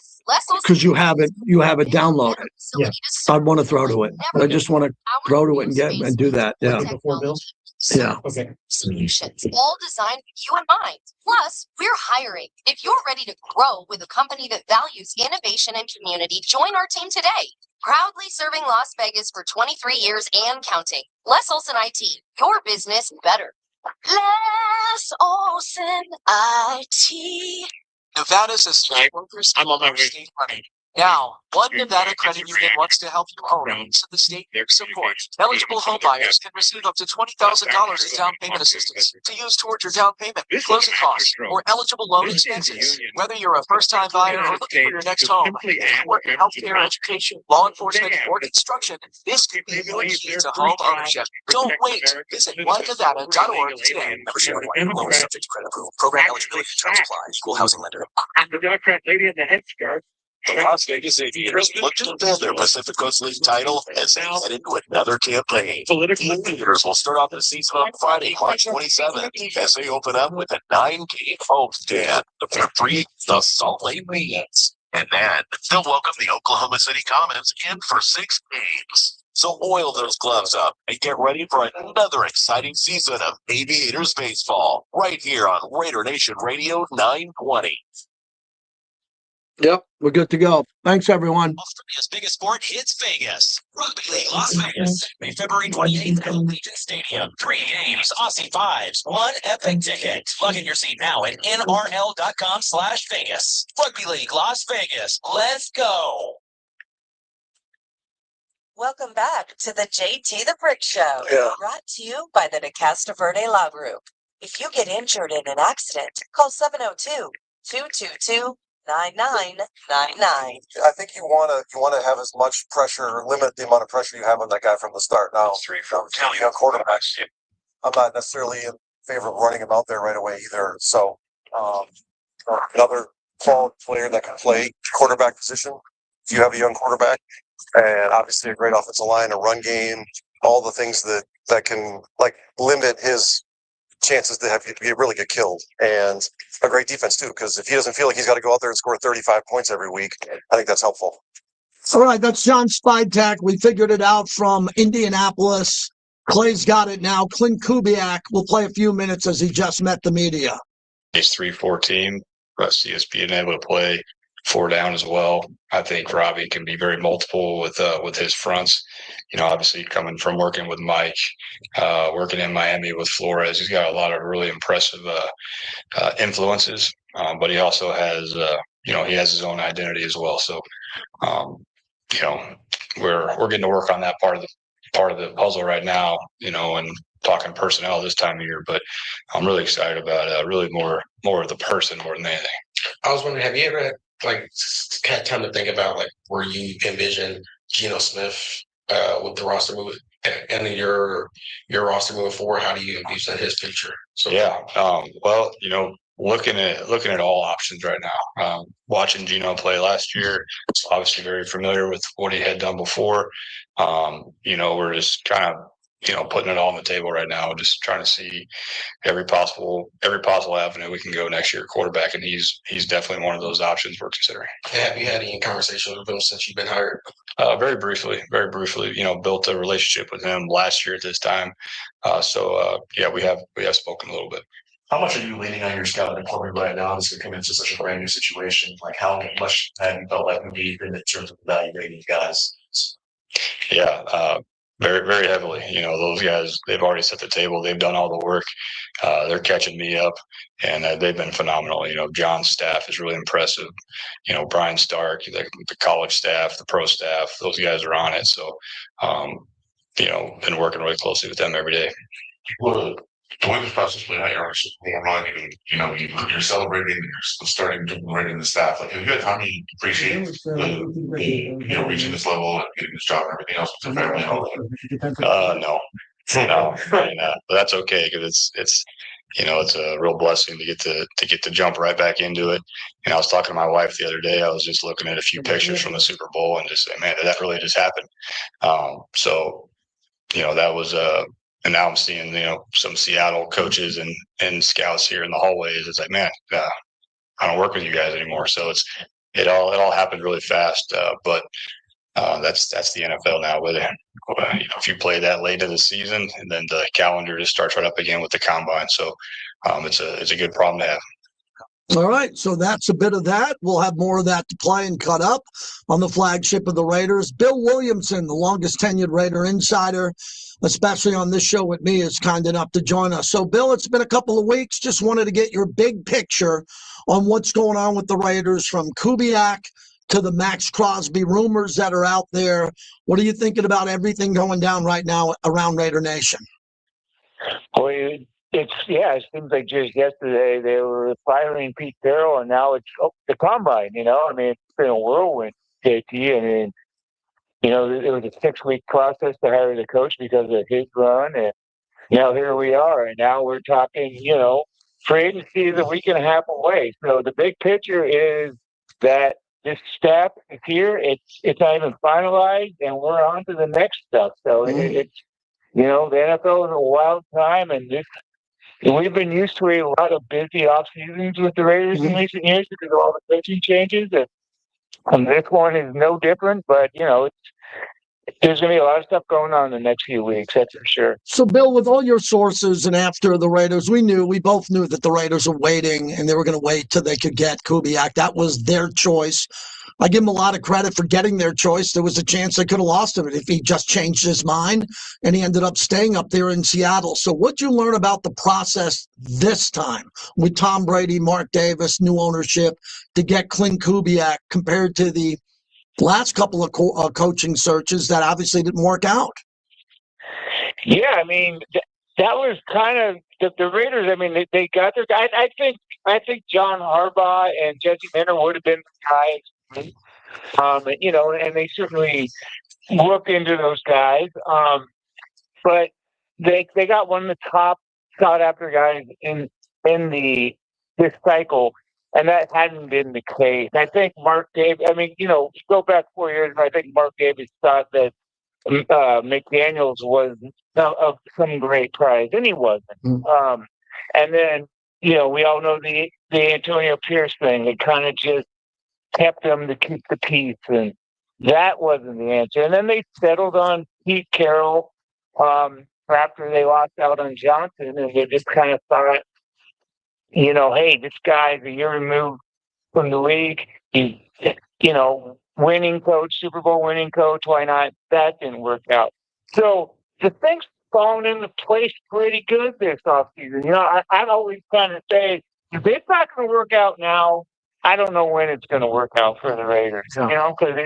because you have it downloaded. Yeah. I'd want to throw to it. I just want to throw to it and do that. Yeah. Yeah. Okay. Solutions, all designed with you in mind. Plus, we're hiring. If you're ready to grow with a company that values innovation and community, join our team today. Proudly serving Las Vegas for 23 years and counting. Les Olson IT, your business better. Les Olson IT. Nevada's a state workers. I'm on my way. State money. Now, one Nevada credit union wants to help you own, so the state supports. Eligible home buyers can receive up to $20,000 in down payment assistance to use towards your down payment, closing costs, or eligible loan expenses. Whether you're a first-time buyer or looking for your next home, if you work in healthcare, education, law enforcement, or construction, this could be your key to home ownership. Don't wait. Visit onenevada.org today. Membership required. Loan subject to credit approval. Program eligibility terms apply. Equal housing lender. I'm the Democrat lady in the headscarf. The Las Vegas Aviators look to defend their Pacific Coast League title as they head into another campaign. The Aviators will start off the season on Friday, March 27th, as they open up with a 9-game homestand. The 3, the Salt Lake Beans. And then they'll welcome the Oklahoma City Comets in for 6 games. So oil those gloves up and get ready for another exciting season of Aviators baseball right here on Raider Nation Radio 920. Yep, we're good to go. Thanks, everyone. Australia's biggest sport hits Vegas. Rugby League Las Vegas, May February 28th at Allegiant Stadium. 3 games, Aussie 5s, 1 epic ticket. Plug in your seat now at nrl.com/Vegas. Rugby League Las Vegas. Let's go. Welcome back to the JT the Brick Show. Yeah. Brought to you by the DeCasta Verde Law Group. If you get injured in an accident, call 702-222-9999. I think you want to have as much pressure, limit the amount of pressure you have on that guy from the start. Now, young quarterbacks, I'm not necessarily in favor of running him out there right away either. So, another quality player that can play quarterback position. If you have a young quarterback and obviously a great offensive line, a run game, all the things that can like limit his chances to really get killed, and a great defense too, because if he doesn't feel like he's got to go out there and score 35 points every week, I think that's helpful. All right, that's John Spytek. We figured it out from Indianapolis. Clay's got it now. Clint Kubiak will play a few minutes as he just met the media. He's 3-4 team. CS being able to play 4 down as well. I think Robbie can be very multiple with his fronts. You know, obviously coming from working with Mike, working in Miami with Flores, he's got a lot of really impressive influences. But he also has, he has his own identity as well. So, we're getting to work on that part of the puzzle right now. And talking personnel this time of year. But I'm really excited about really more of the person more than anything. I was wondering, have you ever had time to think about where you envision Geno Smith with the roster moving and your roster moving forward? How do you envision his future? So looking at all options right now. Watching Geno play last year, obviously very familiar with what he had done before. We're just kind of putting it all on the table right now, just trying to see every possible avenue we can go next year quarterback, and he's definitely one of those options we're considering. Have you had any conversations with him since you've been hired? Very briefly, built a relationship with him last year at this time. We have spoken a little bit. How much are you leaning on your scouting department right now? This is coming into such a brand new situation. How much have you felt like we need in terms of evaluating guys? Yeah. Very, very heavily. Those guys, they've already set the table. They've done all the work. They're catching me up, and they've been phenomenal. John's staff is really impressive. Brian Stark, the college staff, the pro staff, those guys are on it. So, been working really closely with them every day. Well, the way this process went out, you're going on, you're celebrating, you're starting to bring in the staff. Like, have you had time to appreciate reaching this level and getting this job and everything else with your family and all that? No. No, and but that's okay because it's a real blessing to get to jump right back into it. And I was talking to my wife the other day. I was just looking at a few pictures from the Super Bowl and just saying, man, did that really just happen? So that was and now I'm seeing some Seattle coaches and scouts here in the hallways. It's like, man, I don't work with you guys anymore. So it all happened really fast. But that's the NFL now. With it, if you play that late in the season, and then the calendar just starts right up again with the combine. So it's a good problem to have. All right, so that's a bit of that. We'll have more of that to play and cut up on the flagship of the Raiders. Bill Williamson, the longest tenured Raider insider, especially on this show with me, is kind enough to join us. So, Bill, it's been a couple of weeks. Just wanted to get your big picture on what's going on with the Raiders, from Kubiak to the Max Crosby rumors that are out there. What are you thinking about everything going down right now around Raider Nation? Well, it seems like just yesterday they were firing Pete Carroll, and now it's the combine. It's been a whirlwind, JT. it was a 6-week process to hire the coach because of his run, and here we are, and now we're talking, free agency is a week and a half away. So the big picture is that this staff is here. It's not even finalized, and we're on to the next stuff. So it's the NFL is a wild time, and we've been used to a lot of busy off seasons with the Raiders in recent years because of all the coaching changes, and this one is no different. But there's going to be a lot of stuff going on in the next few weeks, that's for sure. So, Bill, with all your sources and after the Raiders, we both knew that the Raiders were waiting, and they were going to wait till they could get Kubiak. That was their choice. I give him a lot of credit for getting their choice. There was a chance they could have lost him if he just changed his mind, and he ended up staying up there in Seattle. So what'd you learn about the process this time with Tom Brady, Mark Davis, new ownership, to get Clint Kubiak compared to the last couple of coaching searches that obviously didn't work out? Yeah, that was kind of the Raiders. They got their guy. I think John Harbaugh and Jesse Minter would have been the guys. And they certainly look into those guys. But they got one of the top sought after guys in this cycle. And that hadn't been the case. I think Mark Davis, go back 4 years, and I think Mark Davis thought that McDaniels was of some great prize, and he wasn't. And then, we all know the Antonio Pierce thing. It kind of just kept them to keep the peace, and that wasn't the answer. And then they settled on Pete Carroll after they lost out on Johnson, and they just kind of thought, hey, this guy's a year removed from the league. He's, winning coach, Super Bowl winning coach. Why not? That didn't work out. So the thing's fallen into place pretty good this offseason. I'd always kind of say, if it's not going to work out now, I don't know when it's going to work out for the Raiders, because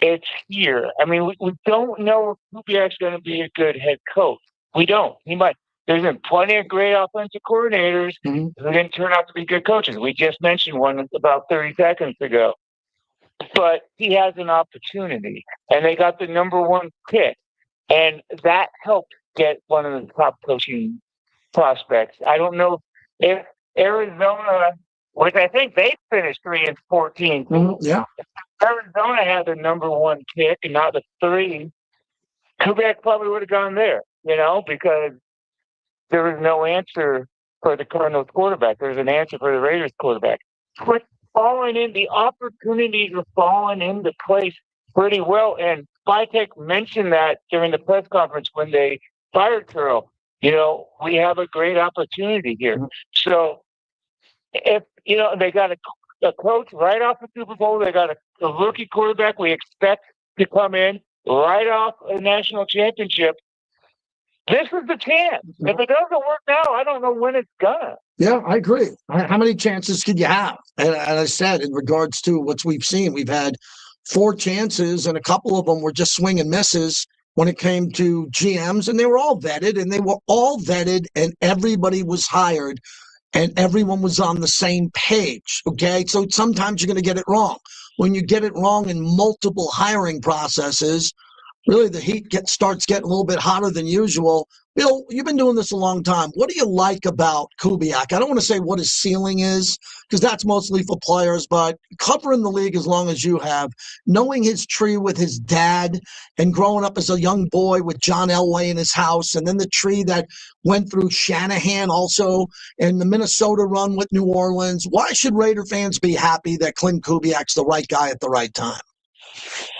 it's here. We don't know if Kubiak's going to be a good head coach. We don't. He might. There's been plenty of great offensive coordinators who didn't turn out to be good coaches. We just mentioned one about 30 seconds ago. But he has an opportunity, and they got the number 1 pick, and that helped get one of the top coaching prospects. I don't know if Arizona, which I think they finished 3-14. Yeah. Arizona had the number 1 pick and not the 3. Kubiak probably would have gone there, because there was no answer for the Cardinals quarterback. There was an answer for the Raiders quarterback. But the opportunities are falling into place pretty well. And Spytek mentioned that during the press conference when they fired Carroll. We have a great opportunity here. So if, they got a coach right off the Super Bowl, they got a rookie quarterback we expect to come in right off a national championship. This is the chance. If it doesn't work now, I don't know when it's gonna. Yeah, I agree. How many chances could you have? And I said, in regards to what we've seen, we've had 4 chances, and a couple of them were just swing and misses when it came to GMs, and they were all vetted, and everybody was hired, and everyone was on the same page. Okay, so sometimes you're going to get it wrong. When you get it wrong in multiple hiring processes, really the heat starts getting a little bit hotter than usual. Bill, you've been doing this a long time. What do you like about Kubiak? I don't want to say what his ceiling is, because that's mostly for players, but covering the league as long as you have, knowing his tree with his dad and growing up as a young boy with John Elway in his house, and then the tree that went through Shanahan also, and the Minnesota run with New Orleans. Why should Raider fans be happy that Clint Kubiak's the right guy at the right time?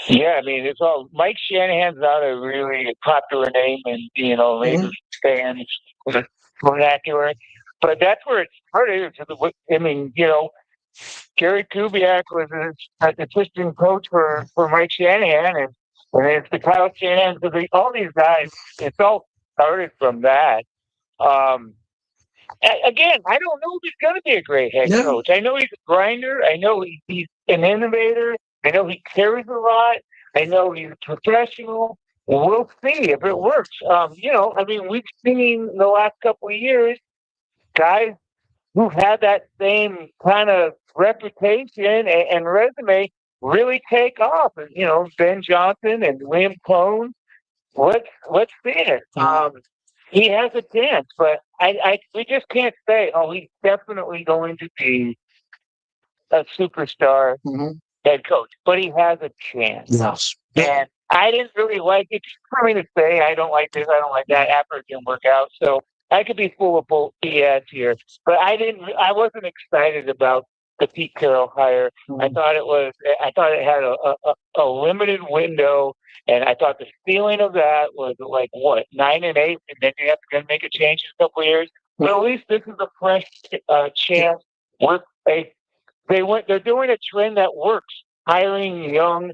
Yeah, I mean, it's all Mike Shanahan's not a really popular name in Raiders fans vernacular, but that's where it started. I mean, Gary Kubiak was an assistant coach for Mike Shanahan, and it's the Kyle Shanahan. All these guys, it's all started from that. Again, I don't know if he's going to be a great head coach. I know he's a grinder. I know he's an innovator. I know he carries a lot. I know he's professional. We'll see if it works. I mean, we've seen the last couple of years guys who've had that same kind of reputation and resume really take off. Ben Johnson and Liam Clone. Let's see it. He has a chance, but we just can't say, he's definitely going to be a superstar head coach, but he has a chance. Yes. And I didn't really like it. For me to say, I don't like this, I don't like that, after it didn't work out. So I could be full of BS here, but I wasn't excited about the Pete Carroll hire. I thought it had a limited window, and I thought the ceiling of that was like 9-8, and then you have to make a change in a couple of years. But at least this is a fresh chance. They're doing a trend that works, hiring young,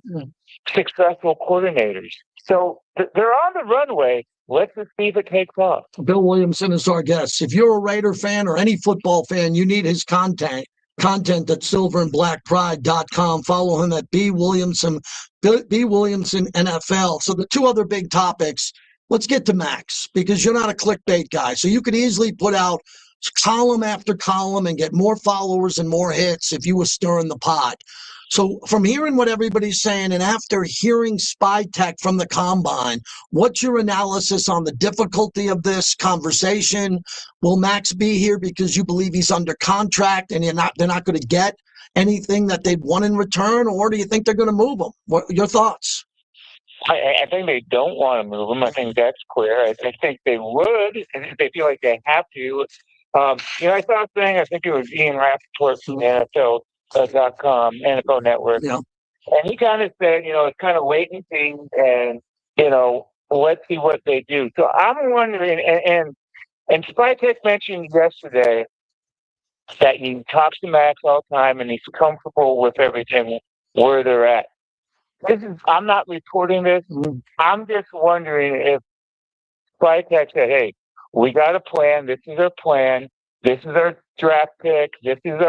successful coordinators. So they're on the runway. Let's just see if it takes off. Bill Williamson is our guest. If you're a Raider fan or any football fan, you need his content at silverandblackpride.com. Follow him at BWilliamsonNFL. So the 2 other big topics, let's get to Max, because you're not a clickbait guy. So you could easily put out column after column and get more followers and more hits if you were stirring the pot. So from hearing what everybody's saying, and after hearing Spytek from the Combine, what's your analysis on the difficulty of this conversation? Will Max be here because you believe he's under contract and they're not going to get anything that they'd want in return, or do you think they're going to move him? What your thoughts? I think they don't want to move him. I think that's clear. I think they would if they feel like they have to. I saw a thing, I think it was Ian Rappaport from NFL.com, NFL Network. Yeah. And he kind of said, it's kind of wait and see, and, let's see what they do. So I'm wondering, and Spytek mentioned yesterday that he talks to Max all the time and he's comfortable with everything where they're at. I'm not reporting this. I'm just wondering if Spytek said, hey, we got a plan. This is our plan. This is our draft pick. This is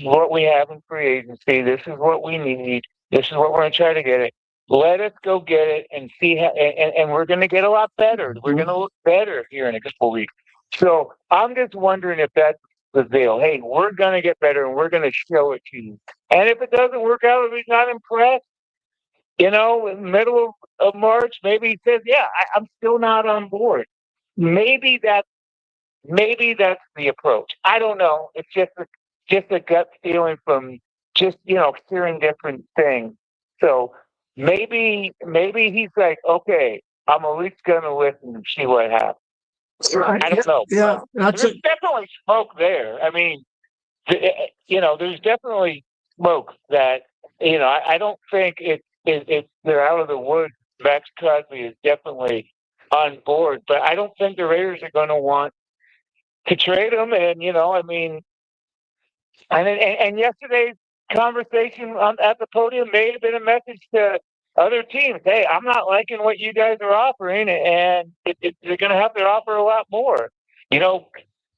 what we have in free agency. This is what we need. This is what we're going to try to get it. Let us go get it and see how, and we're going to get a lot better. We're going to look better here in a couple of weeks. So I'm just wondering if that's the deal. Hey, we're going to get better and we're going to show it to you. And if it doesn't work out, if he's not impressed, in the middle of March, maybe he says, yeah, I'm still not on board. Maybe that's the approach. I don't know. It's just a gut feeling from just, hearing different things. So maybe he's like, okay, I'm at least going to listen and see what happens. I don't know. Yeah, there's definitely smoke there. I mean, there's definitely smoke that, I don't think they're out of the woods. Max Crosby is definitely on board, but I don't think the Raiders are going to want to trade him. And, and yesterday's conversation at the podium may have been a message to other teams, hey, I'm not liking what you guys are offering, and they're going to have to offer a lot more. You know,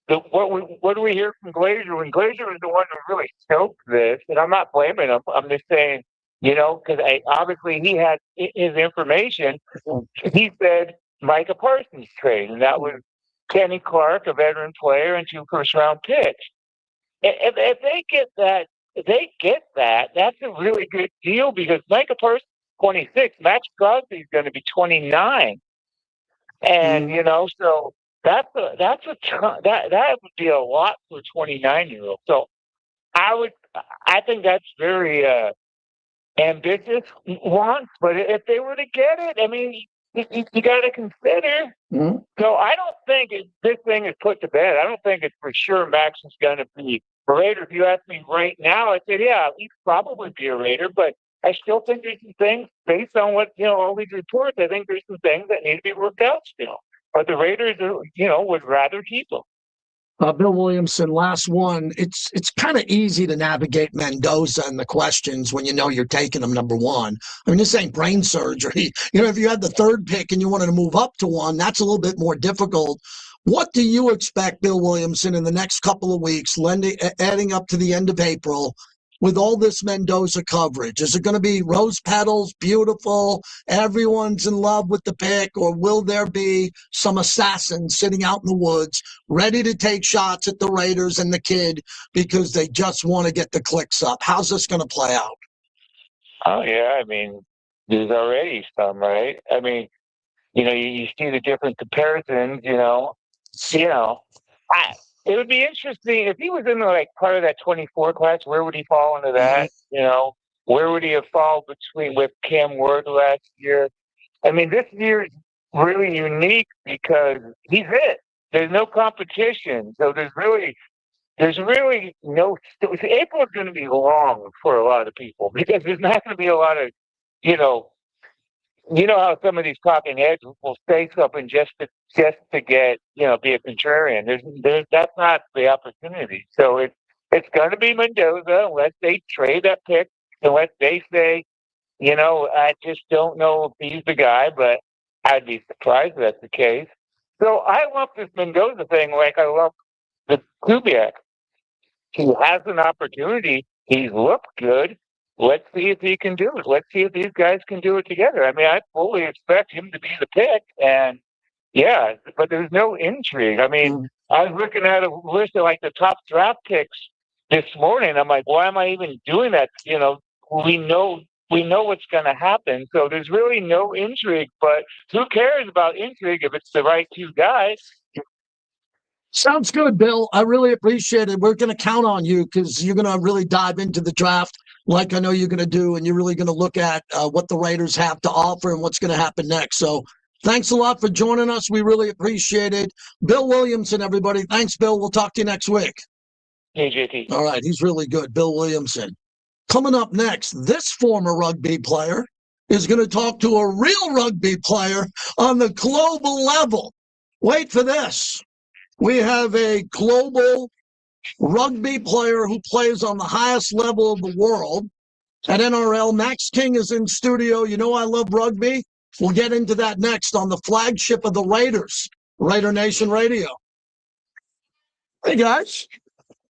what do we hear from Glazer? When Glazer was the one who really stoked this, and I'm not blaming him. I'm just saying, you know, because obviously he had his information. He said Micah Parsons trade, and that was Kenny Clark, a veteran player, and 2 first-round picks. If they get that, that's a really good deal because Micah Parsons 26, Max Crosby is going to be 29, and you know, so that would be a lot for a 29-year-old. So I think that's very ambitious wants, but if they were to get it, I mean, you got to consider. So I don't think this thing is put to bed. I don't think it's for sure Max is going to be a Raider. If you ask me right now, I said, yeah, he'd probably be a Raider, but I still think there's some things based on what, you know, all these reports, I think there's some things that need to be worked out still. But the Raiders, you know, would rather keep him. Bill Williamson, last one. It's kind of easy to navigate Mendoza and the questions when you know you're taking him number 1. I mean, this ain't brain surgery. You know, if you had the 3rd pick and you wanted to move up to 1, that's a little bit more difficult. What do you expect, Bill Williamson, in the next couple of weeks, adding up to the end of April, with all this Mendoza coverage? Is it going to be rose petals, beautiful, everyone's in love with the pick, or will there be some assassin sitting out in the woods ready to take shots at the Raiders and the kid because they just want to get the clicks up? How's this going to play out? Oh, yeah. I mean, there's already some, right? I mean, you know, you see the different comparisons, you know. It would be interesting if he was in the, like, part of that 24 class. Where would he fall into that? You know, where would he have fallen with Cam Ward last year? I mean, this year is really unique because he's it. There's no competition, so there's really no. April is going to be long for a lot of people because there's not going to be a lot of, you know how some of these talking heads will say something just to get, you know, be a contrarian. That's not the opportunity. So it's going to be Mendoza unless they trade that pick, unless they say, you know, I just don't know if he's the guy, but I'd be surprised if that's the case. So I love this Mendoza thing like I love the Kubiak. He has an opportunity. He's looked good. Let's see if he can do it. Let's see if these guys can do it together. I mean, I fully expect him to be the pick, and yeah, but there's no intrigue. I mean, I was looking at a list of like the top draft picks this morning. I'm like, why am I even doing that? You know, we know what's going to happen. So there's really no intrigue, but who cares about intrigue if it's the right 2 guys? Sounds good, Bill. I really appreciate it. We're going to count on you because you're going to really dive into the draft like I know you're going to do, and you're really going to look at what the Raiders have to offer and what's going to happen next. So thanks a lot for joining us. We really appreciate it. Bill Williamson, everybody. Thanks, Bill. We'll talk to you next week. Hey, JT. All right. He's really good. Bill Williamson. Coming up next, this former rugby player is going to talk to a real rugby player on the global level. Wait for this. We have a global rugby player who plays on the highest level of the world at NRL. Max King is in studio. You know I love rugby. We'll get into that next on the flagship of the Raiders, Raider Nation Radio. Hey, guys.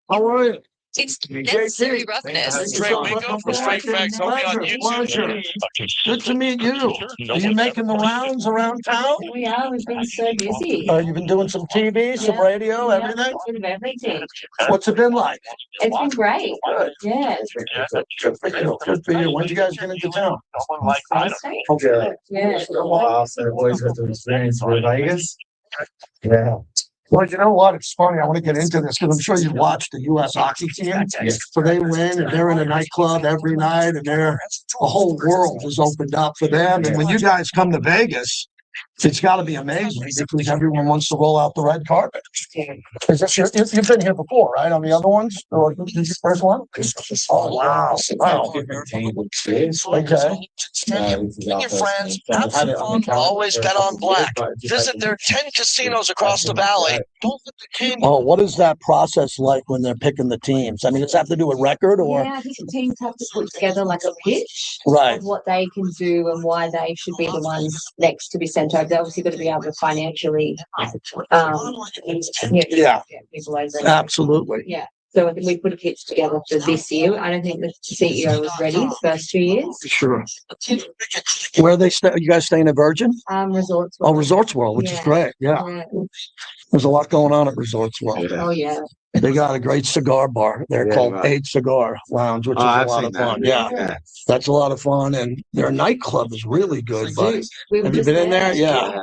How are you? It's necessary roughness. Trey Wingo for Strike Facts only on YouTube. Good to meet you. Are you making the rounds around town? We are. We've been so busy. You've been doing some TV, some radio, everything? Bit of everything. What's it been like? It's been great. Good. Yeah. Good for you. Good for you. When did you guys get into town? Thursday. Okay. Yeah. Wow, so boys got to experience with Vegas. Yeah. Well, you know what? It's funny. I want to get into this because I'm sure you've watched the U.S. hockey team. So they win, and they're in a nightclub every night, and the whole world is opened up for them. And when you guys come to Vegas, It's got to be amazing because everyone wants to roll out the red carpet. Is this you've been here before, right? On the other ones? Or this is your first one? Oh, wow. Wow. Okay. Bring your friends, have some fun, but always bet on black. Visit their 10 casinos across the valley. Don't let the game. Oh, what is that process like when they're picking the teams? I mean, does it have to do with record or? Yeah, I think the teams have to put together like a pitch Right. of what they can do and why they should be the ones next to be sent over. They're obviously got to be able to financially, Yeah. visualize it. Absolutely. Yeah. So I think we put a pitch together for this year. I don't think the CEO was ready the first 2 years. Sure. Where are they stay? You guys staying at Virgin? Resorts. Oh, Resorts World, which is great. Yeah. There's a lot going on at Resorts World. Oh, yeah. They got a great cigar bar. They're called 8 Cigar Lounge, which is a lot of fun. Yeah. That's a lot of fun. And their nightclub is really good. But have you been in there? Yeah.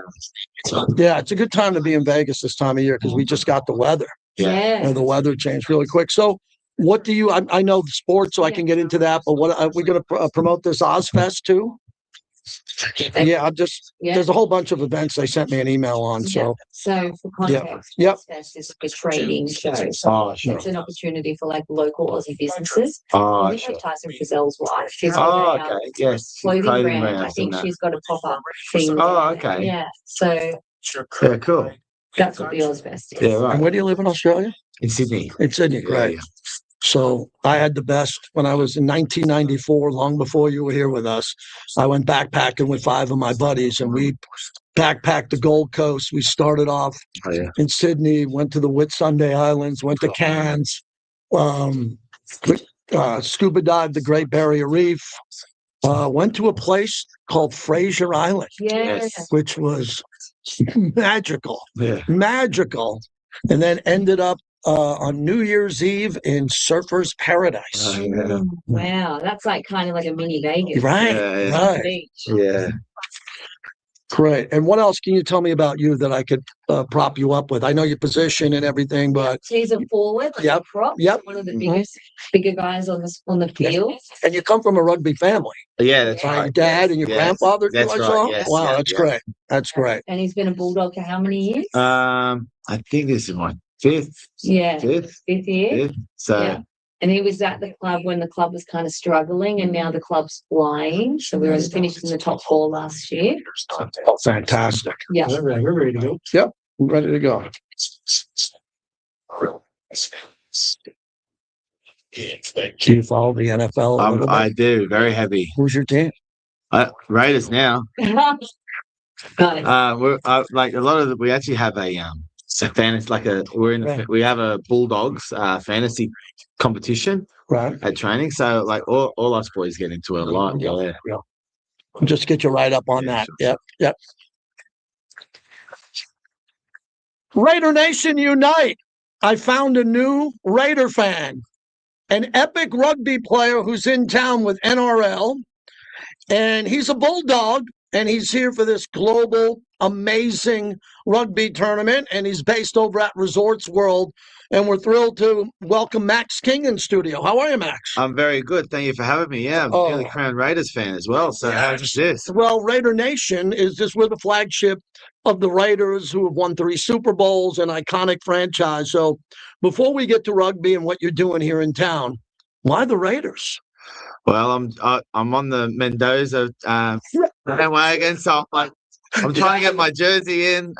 Yeah, it's a good time to be in Vegas this time of year because we just got the weather. Yeah. And the weather changed really quick. So what do you, I know the sport, so I can get into that, but what are we going to promote this Ozfest too? Yeah, there's a whole bunch of events they sent me an email on. So, so for context, Ozfest is a trading show. Oh, sure. It's an opportunity for like local Aussie businesses. Oh, I think sure. Tyson Frizzell's wife. She's Oh, got okay. Yes. clothing brand. I brands think and she's got a pop-up thing. Oh, okay. Yeah. So Yeah, cool. that's what the Ozfest is. Yeah, right. And where do you live in Australia? In Sydney. In Sydney, great. So I had the best when I was in 1994, long before you were here with us. I went backpacking with 5 of my buddies and we backpacked the Gold Coast. We started off in Sydney, went to the Whitsunday Islands, went to Cairns, scuba dived the Great Barrier Reef, went to a place called Fraser Island, which was magical, magical, and then ended up on New Year's Eve in Surfer's Paradise. Wow, that's like kind of like a mini Vegas. Right, right. Beach. Yeah. Great. And what else can you tell me about you that I could prop you up with? I know your position and everything, but he's a forward, like a prop. One of the bigger guys on the field. And you come from a rugby family. Yeah, that's right. right. Your dad and your grandfather. That's right. Yes, wow, that's great. That's great. And he's been a Bulldog for how many years? I think this is my fifth. Yeah. Fifth year. So. And he was at the club when the club was kind of struggling, and now the club's flying. So we were finished in the top 4 last year. Oh, fantastic. Yeah. We're ready to go. Yep, we're ready to go. Do you follow the NFL? I do, very heavy. Who's your team? Raiders now. Got it. We're like a lot of we actually have a fantasy we have a Bulldogs fantasy competition at training. So like all us boys get into it a lot. Yeah. Just get you right up on that. Yep. Raider Nation unite! I found a new Raider fan, an epic rugby player who's in town with NRL, and he's a Bulldog. And he's here for this global, amazing rugby tournament. And he's based over at Resorts World. And we're thrilled to welcome Max King in studio. How are you, Max? I'm very good. Thank you for having me. Yeah, I'm a Crown Raiders fan as well. So how's this? Well, Raider Nation is just we're the flagship of the Raiders, who have won 3 Super Bowls, an iconic franchise. So before we get to rugby and what you're doing here in town, why the Raiders? Well, I'm on the Mendoza bandwagon, so I'm trying to get my jersey in.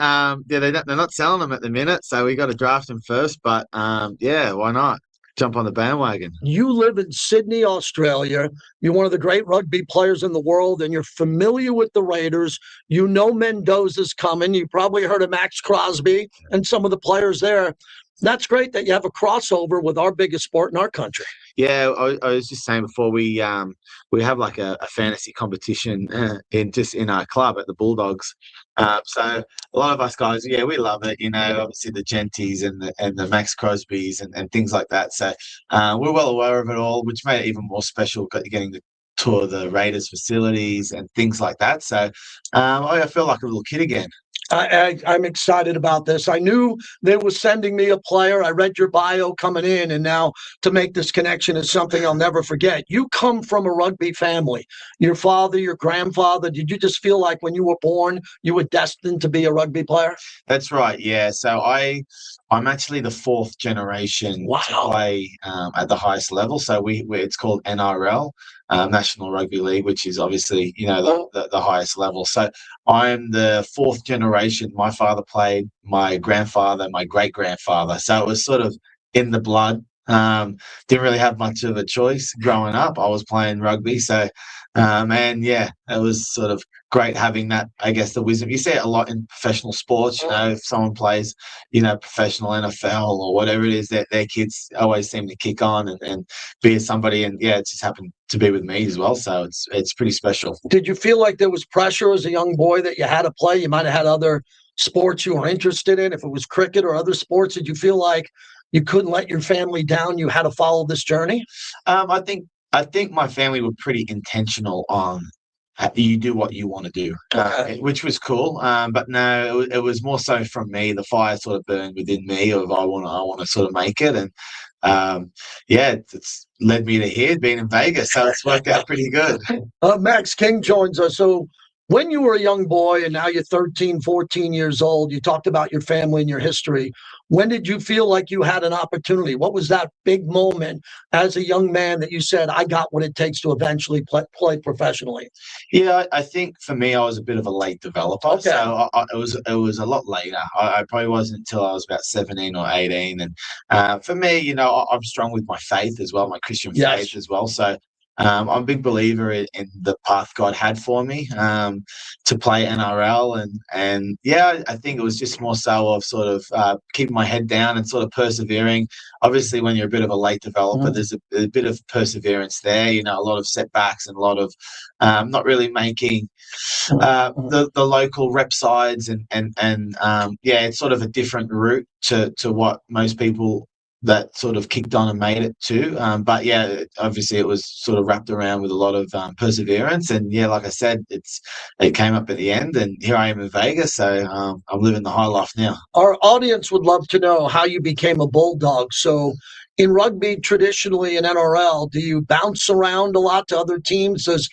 They're not selling them at the minute, so we got to draft them first. But why not jump on the bandwagon? You live in Sydney, Australia. You're one of the great rugby players in the world, and you're familiar with the Raiders. You know Mendoza's coming. You probably heard of Max Crosby and some of the players there. That's great that you have a crossover with our biggest sport in our country. Yeah, I was just saying before we have like a fantasy competition in our club at the Bulldogs. So a lot of us guys, we love it. Obviously the Genties and the Max Crosbys and things like that. So we're well aware of it all, which made it even more special getting to tour the Raiders facilities and things like that. So I feel like a little kid again. I'm excited about this. I knew they were sending me a player. I read your bio coming in, and now to make this connection is something I'll never forget. You come from a rugby family. Your father, your grandfather, did you just feel like when you were born, you were destined to be a rugby player? That's right. Yeah. So I'm actually the fourth generation to play at the highest level. So it's called NRL, National Rugby League, which is obviously, the highest level. So I'm the fourth generation. My father played, my grandfather, my great grandfather. So it was sort of in the blood. Didn't really have much of a choice growing up. I was playing rugby. So, and yeah, it was sort of great having that, I guess, the wisdom. You see it a lot in professional sports, if someone plays, professional NFL or whatever it is, that their kids always seem to kick on and be somebody. And yeah, it just happened to be with me as well. So it's pretty special. Did you feel like there was pressure as a young boy that you had to play? You might have had other sports you were interested in, if it was cricket or other sports. Did you feel like you couldn't let your family down? You had to follow this journey? I think my family were pretty intentional on you do what you want to do, which was cool. But no, it was more so from me. The fire sort of burned within me of I want to sort of make it, and it's led me to here, being in Vegas. So it's worked out pretty good. Max King joins us. So when you were a young boy and now you're 13, 14 years old, you talked about your family and your history. When did you feel like you had an opportunity? What was that big moment as a young man that you said, I got what it takes to eventually play professionally? Yeah, I think for me, I was a bit of a late developer. Okay. So it was a lot later. I probably wasn't until I was about 17 or 18. And for me, I'm strong with my faith as well, my Christian faith as well. So I'm a big believer in the path God had for me to play NRL, and yeah, I think it was just more so of sort of keeping my head down and sort of persevering. Obviously, when you're a bit of a late developer, there's a bit of perseverance there. A lot of setbacks and a lot of not really making the local rep sides, and it's sort of a different route to what most people that sort of kicked on and made it too. But yeah, obviously it was sort of wrapped around with a lot of perseverance. And yeah, like I said, it came up at the end, and here I am in Vegas. So I'm living the high life now. Our audience would love to know how you became a Bulldog. So in rugby, traditionally in NRL, do you bounce around a lot to other teams? Is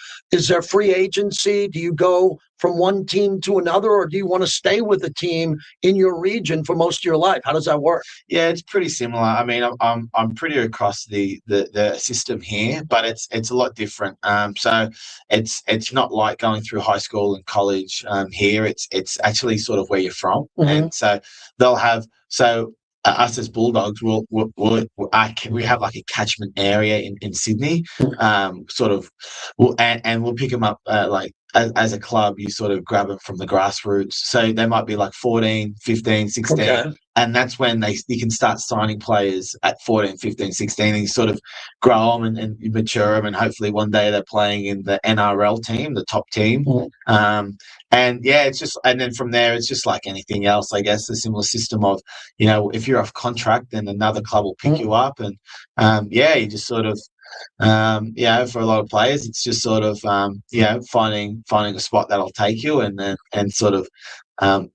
there free agency? Do you go from one team to another, or do you want to stay with a team in your region for most of your life? How does that work? Yeah, it's pretty similar. I mean, I'm pretty across the system here, but it's a lot different. So it's not like going through high school and college here. It's actually sort of where you're from, and so they'll have us as Bulldogs, we have like a catchment area in Sydney, and we'll pick them up as a club. You sort of grab them from the grassroots. So they might be like 14, 15, 16. Okay. And that's when you can start signing players at 14, 15, 16, and you sort of grow them and mature them. And hopefully one day they're playing in the NRL team, the top team. And yeah, and then from there, it's just like anything else, I guess, a similar system of, if you're off contract, then another club will pick you up. And you just sort of, for a lot of players, it's just sort of, finding a spot that'll take you and sort of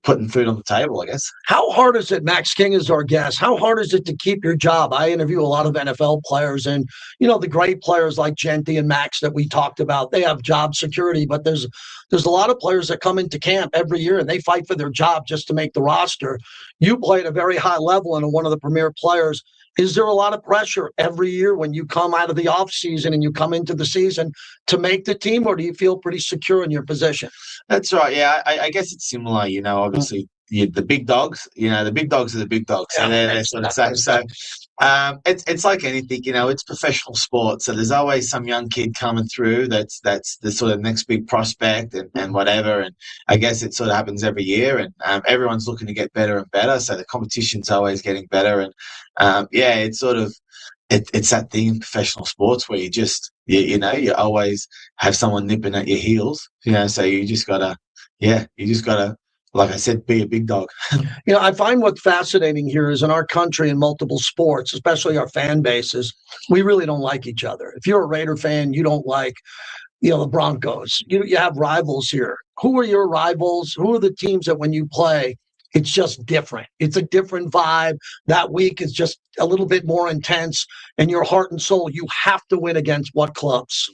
putting food on the table, I guess. How hard is it? Max King is our guest. How hard is it to keep your job? I interview a lot of NFL players, and the great players like Genty and Max that we talked about, they have job security, but there's a lot of players that come into camp every year and they fight for their job just to make the roster. You play at a very high level and are one of the premier players. Is there a lot of pressure every year when you come out of the off season and you come into the season to make the team, or do you feel pretty secure in your position? That's right. Yeah, I guess it's similar. Obviously the big dogs. The big dogs are the big dogs. So they're sort of same. So it's like anything. It's professional sport. So there's always some young kid coming through. That's the sort of next big prospect and whatever. And I guess it sort of happens every year. And everyone's looking to get better and better. So the competition's always getting better. And it's sort of it's that thing in professional sports where you always have someone nipping at your heels. So you just gotta, like I said, be a big dog. I find what's fascinating here is in our country, in multiple sports, especially our fan bases, we really don't like each other. If you're a Raider fan, you don't like, the Broncos. You have rivals here. who are your rivals? Who are the teams that when you play, it's just different? It's a different vibe. That week is just a little bit more intense. And your heart and soul, you have to win against what clubs?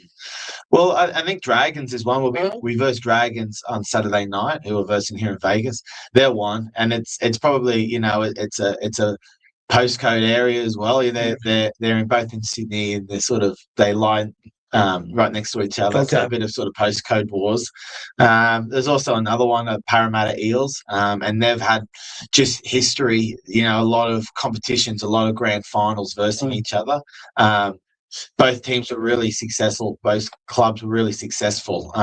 Well, I think Dragons is one. We versed Dragons on Saturday night, who are versing here in Vegas. They're one, and it's probably it's a postcode area as well. They're in both in Sydney, and they lie right next to each other. Okay. So a bit of sort of postcode wars. There's also another one, Parramatta Eels, and they've had just history. A lot of competitions, a lot of grand finals versing each other. Both teams were really successful. Both clubs were really successful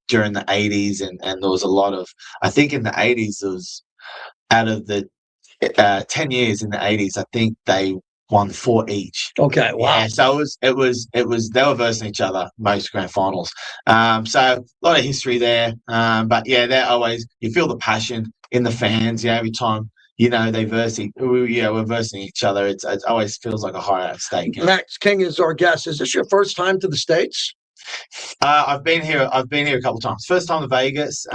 during the 80s, and there was a lot of, I think in the 80s, there was out of the 10 years in the 80s, I think they won 4 each. Okay, wow. Yeah, so it was they were versing each other most grand finals. So a lot of history there. But yeah, they're always, you feel the passion in the fans. Every time they we're versing each other. It always feels like a high at stake. Max King is our guest. Is this your first time to the States? I've been here a couple of times. First time to Vegas.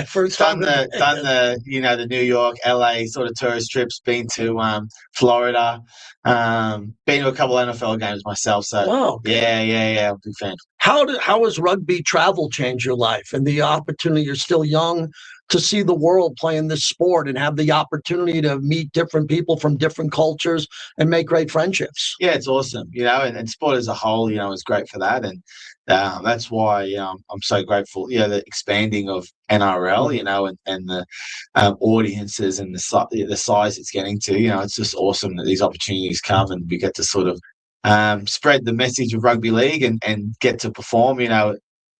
First time done the the New York, LA sort of tourist trips. Been to Florida. Been to a couple of NFL games myself. So wow. Yeah, I'm a big fan. How has rugby travel changed your life and the opportunity? You're still young to see the world playing this sport and have the opportunity to meet different people from different cultures and make great friendships. Yeah, it's awesome. And sport as a whole, is great for that. And that's why I'm so grateful. The expanding of NRL, and the audiences and the size it's getting to. It's just awesome that these opportunities come and we get to sort of spread the message of rugby league and get to perform.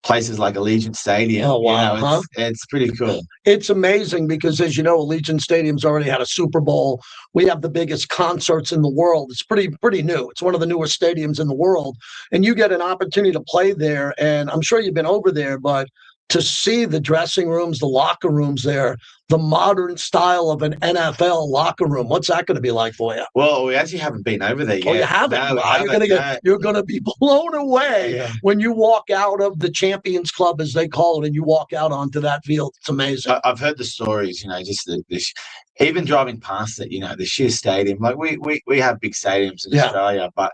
Places like Allegiant Stadium. Oh, wow. It's pretty cool. It's amazing because, as you know, Allegiant Stadium's already had a Super Bowl. We have the biggest concerts in the world. It's pretty new. It's one of the newest stadiums in the world. And you get an opportunity to play there. And I'm sure you've been over there, but to see the dressing rooms, the locker rooms there, the modern style of an NFL locker room, what's that going to be like for you? Well, we actually haven't been over there yet. Oh, you haven't? No, you're going to be blown away when you walk out of the Champions Club, as they call it, and you walk out onto that field. It's amazing. I've heard the stories, just this, even driving past it, the sheer stadium. Like we have big stadiums in Australia, but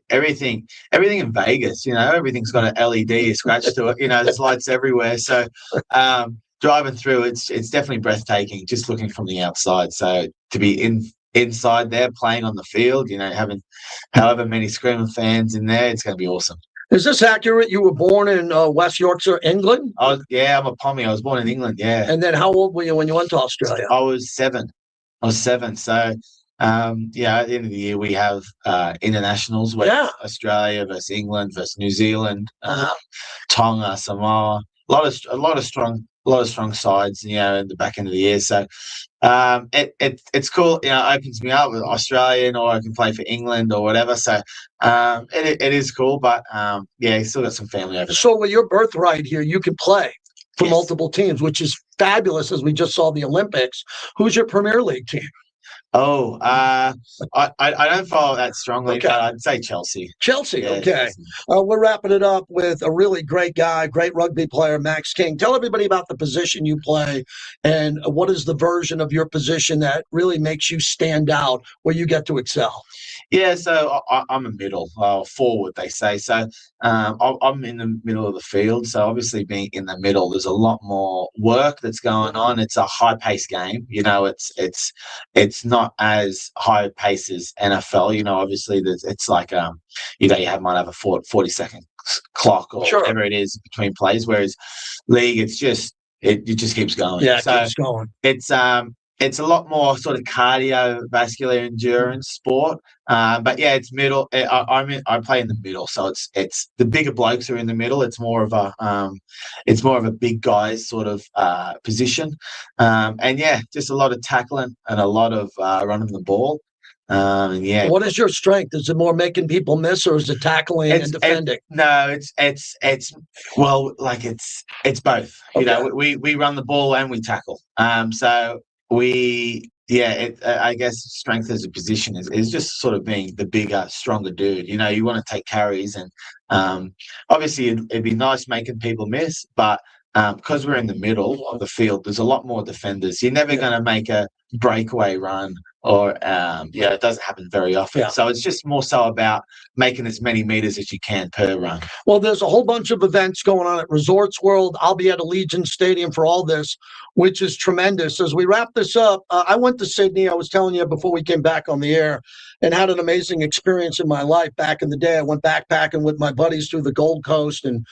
everything in Vegas, everything's got an LED scratch to it. There's lights everywhere. So driving through, it's definitely breathtaking just looking from the outside. So to be inside there playing on the field, having however many screaming fans in there, it's going to be awesome. Is this accurate? You were born in West Yorkshire, England? I'm a Pommy. I was born in England, yeah. And then how old were you when you went to Australia? I was 7. So, at the end of the year, we have internationals with Australia versus England versus New Zealand, Tonga, Samoa. A lot of strong sides, in the back end of the year. So it's cool. It opens me up with Australian, or I can play for England or whatever. So it is cool, but you still got some family over there. So with your birthright here, you can play for multiple teams, which is fabulous. As we just saw the Olympics. Who's your Premier League team? Oh, I don't follow that strongly, but I'd say Chelsea. Chelsea, okay. We're wrapping it up with a really great guy, great rugby player, Max King. Tell everybody about the position you play and what is the version of your position that really makes you stand out, where you get to excel. Yeah, so I'm a middle forward, they say. So I'm in the middle of the field. So obviously being in the middle, there's a lot more work that's going on. It's a high-paced game. It's not as high pace as NFL. Obviously it's like you might have a 40-second clock or whatever it is between plays. Whereas league, it just keeps going. Yeah, it keeps going. It's a lot more sort of cardiovascular endurance sport. But yeah, it's middle. I play in the middle, so it's the bigger blokes are in the middle. It's more of a big guys sort of position. And yeah, just a lot of tackling and a lot of running the ball. What is your strength? Is it more making people miss, or is it tackling and defending? It's both. Okay. We run the ball and we tackle. I guess strength as a position is just sort of being the bigger, stronger dude. You want to take carries, and obviously it'd be nice making people miss, but because we're in the middle of the field, there's a lot more defenders. You're never going to make a breakaway run, or it doesn't happen very often. So it's just more so about making as many meters as you can per run. Well, there's a whole bunch of events going on at Resorts World. I'll be at Allegiant Stadium for all this, which is tremendous. As we wrap this up, I went to Sydney. I was telling you before we came back on the air, and had an amazing experience in my life back in the day. I went backpacking with my buddies through the Gold Coast and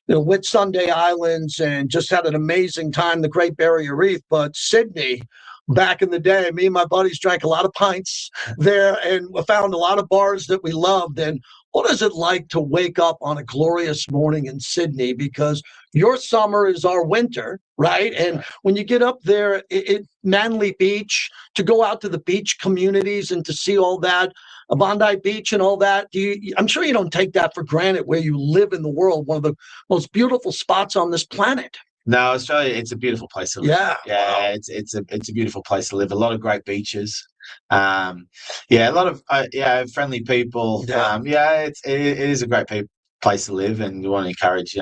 with Sunday Islands, and just had an amazing time, the Great Barrier Reef. But Sydney, back in the day, me and my buddies drank a lot of pints there and found a lot of bars that we loved. And what is it like to wake up on a glorious morning in Sydney? Because your summer is our winter, right? And when you get up there at Manly Beach, to go out to the beach communities and to see all that, Bondi Beach and all that, I'm sure you don't take that for granted where you live in the world, one of the most beautiful spots on this planet. No, Australia, it's a beautiful place to live. Yeah. It's a beautiful place to live. A lot of great beaches. A lot of friendly people. It is a great place to live, and you want to encourage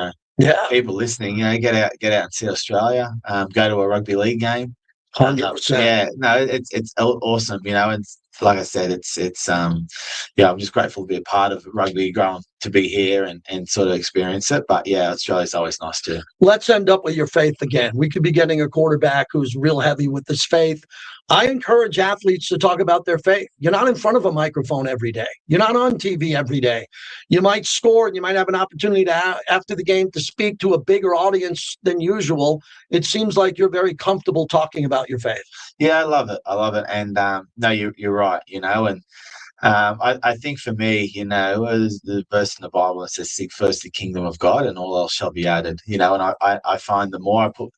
people listening. Get out and see Australia. Go to a rugby league game. 100%. It's awesome. And like I said, I'm just grateful to be a part of rugby, growing to be here and sort of experience it. But Australia's always nice too. Let's end up with your faith again. We could be getting a quarterback who's real heavy with this faith. I encourage athletes to talk about their faith. You're not in front of a microphone every day. You're not on TV every day. You might score and you might have an opportunity to, after the game, to speak to a bigger audience than usual. It seems like you're very comfortable talking about your faith. Yeah, I love it. And no, you're right, and I think for me, there's the verse in the Bible that says, seek first the kingdom of God and all else shall be added, and I find the more I put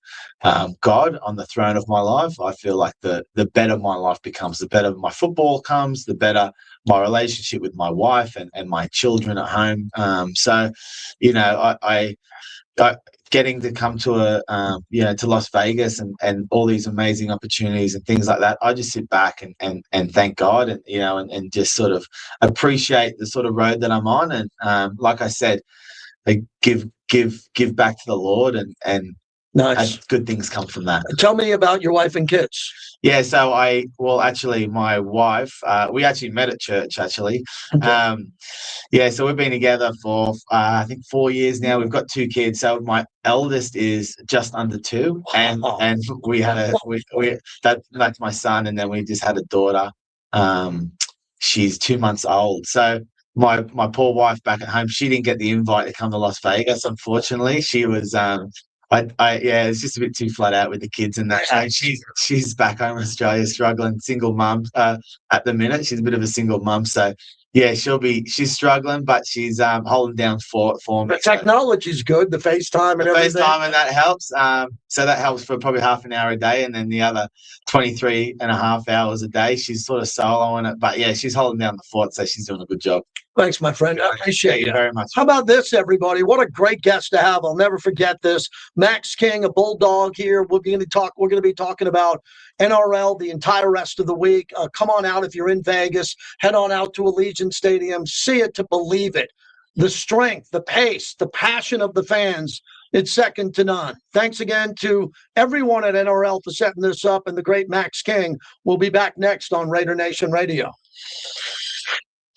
God on the throne of my life, I feel like the better my life becomes, the better my football comes, the better my relationship with my wife and my children at home. I getting to come to to Las Vegas and all these amazing opportunities and things like that, I just sit back and thank God and just sort of appreciate the sort of road that I'm on, and like I said, I give back to the Lord, and nice. Good things come from that. Tell me about your wife and kids. Yeah, so my wife, we actually met at church, actually. Okay. So we've been together for, I think 4 years now. We've got 2 kids. So my eldest is just under 2, and we had that's my son, and then we just had a daughter. She's 2 months old. So my poor wife back at home, she didn't get the invite to come to Las Vegas, unfortunately. She was it's just a bit too flat out with the kids and that. She's back home in Australia, struggling, single mum at the minute. She's a bit of a single mum, so she's struggling, but she's holding down for me. The technology's good, the FaceTime and everything. FaceTime, and that helps. So that helps for probably half an hour a day, and then the other 23 and a half hours a day, she's sort of soloing it. But she's holding down the fort, so she's doing a good job. Thanks, my friend. I appreciate you very much. How about this, everybody? What a great guest to have. I'll never forget this. Max King, a Bulldog here. We're going to be talking about NRL the entire rest of the week. Come on out if you're in Vegas. Head on out to Allegiant Stadium. See it to believe it. The strength, the pace, the passion of the fans. It's second to none. Thanks again to everyone at NRL for setting this up, and the great Max King. We'll be back next on Raider Nation Radio.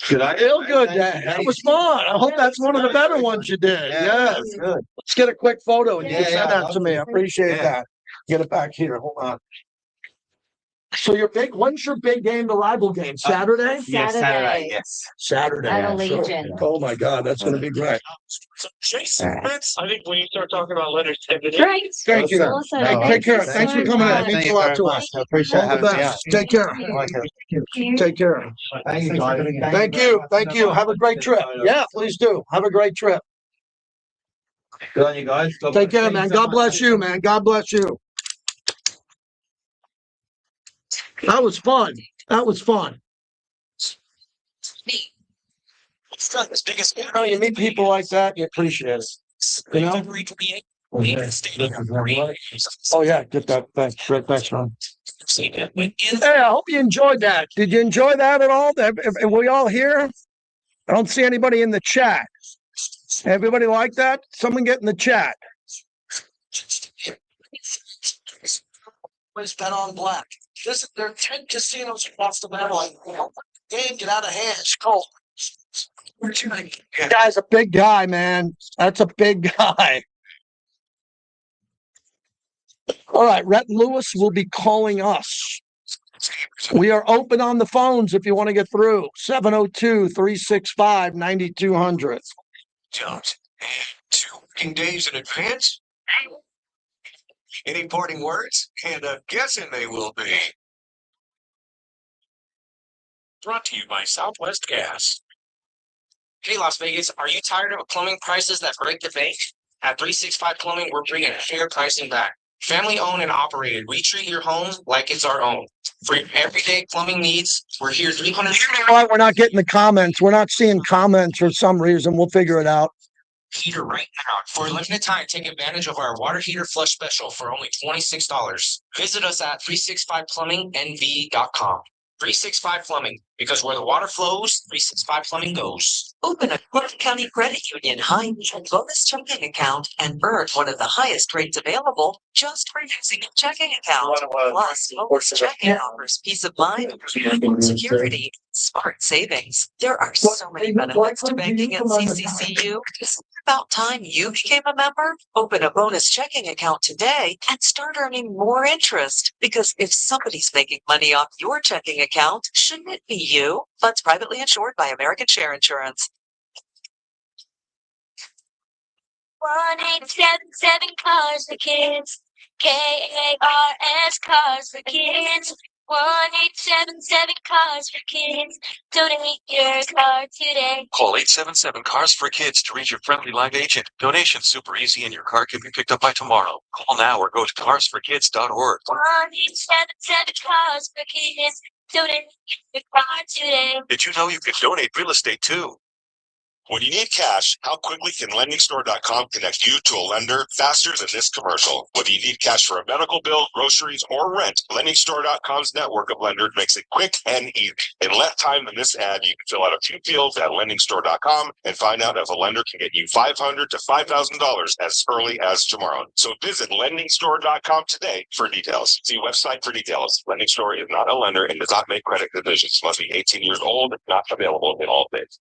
Good. Good day. That was fun. I hope that's one of the better ones you did. Yeah. Good. Let's get a quick photo and you can send that to me. I appreciate that. Get it back here. Hold on. So when's your big game, the rival game? Saturday? Saturday. Yes. Saturday. At Allegiant. Oh my God, that's going to be great. Jason, I think when you start talking about letters, Great. Thank you. Awesome. Take care. Thanks for coming in. It means a lot to us. I appreciate All the best. Take care. Take care. Thank you, guys. Thank you. Thank you. Have a great trip. Yeah, please do. Have a great trip. Good on you guys. Take care, man. God bless you, man. God bless you. That was fun. You meet people like that, you appreciate it. Oh yeah, get that. Thanks. Great. Thanks, Ron. Hey, I hope you enjoyed that. Did you enjoy that at all? Are we all here? I don't see anybody in the chat. Everybody like that? Someone get in the chat. Always bet on black. There are 10 casinos across the valley. Game get out of hand. Cole. Guy's a big guy, man. That's a big guy. All right, Rhett Lewis will be calling us. We are open on the phones if you want to get through. 702-365-9200. Don't. 2 working days in advance? Any parting words? And I'm guessing they will be. Brought to you by Southwest Gas. Hey, Las Vegas, are you tired of plumbing prices that break the bank? At 365 Plumbing, we're bringing fair pricing back. Family owned and operated, we treat your home like it's our own. For your everyday plumbing needs, we're here 300. You know what? We're not getting the comments. We're not seeing comments for some reason. We'll figure it out. Heater right now. For a limited time, take advantage of our water heater flush special for only $26. Visit us at 365plummingnv.com. 365 Plumbing, because where the water flows, 365 Plumbing goes. Open a Clark County Credit Union high-yield bonus checking account and earn one of the highest rates available just for using a checking account. Plus, bonus checking offers peace of mind, security, smart savings. There are so many benefits to banking at CCCU. It's about time you became a member. Open a bonus checking account today and start earning more interest. Because if somebody's making money off your checking account, shouldn't it be you? Funds privately insured by American Share Insurance. 1877 Cars for Kids. KARS Cars for Kids. 1877 Cars for Kids. Donate your car today. Call 877 Cars for Kids to reach your friendly live agent. Donation's super easy and your car can be picked up by tomorrow. Call now or go to carsforkids.org. 1877 Cars for Kids. Donate your car today. Did you know you could donate real estate too? When you need cash, how quickly can LendingStore.com connect you to a lender faster than this commercial? Whether you need cash for a medical bill, groceries, or rent, LendingStore.com's network of lenders makes it quick and easy. In less time than this ad, you can fill out a few fields at LendingStore.com and find out if a lender can get you $500 to $5,000 as early as tomorrow. So visit LendingStore.com today for details. See website for details. Lending Store is not a lender and does not make credit decisions. Must be 18 years old, not available in all states.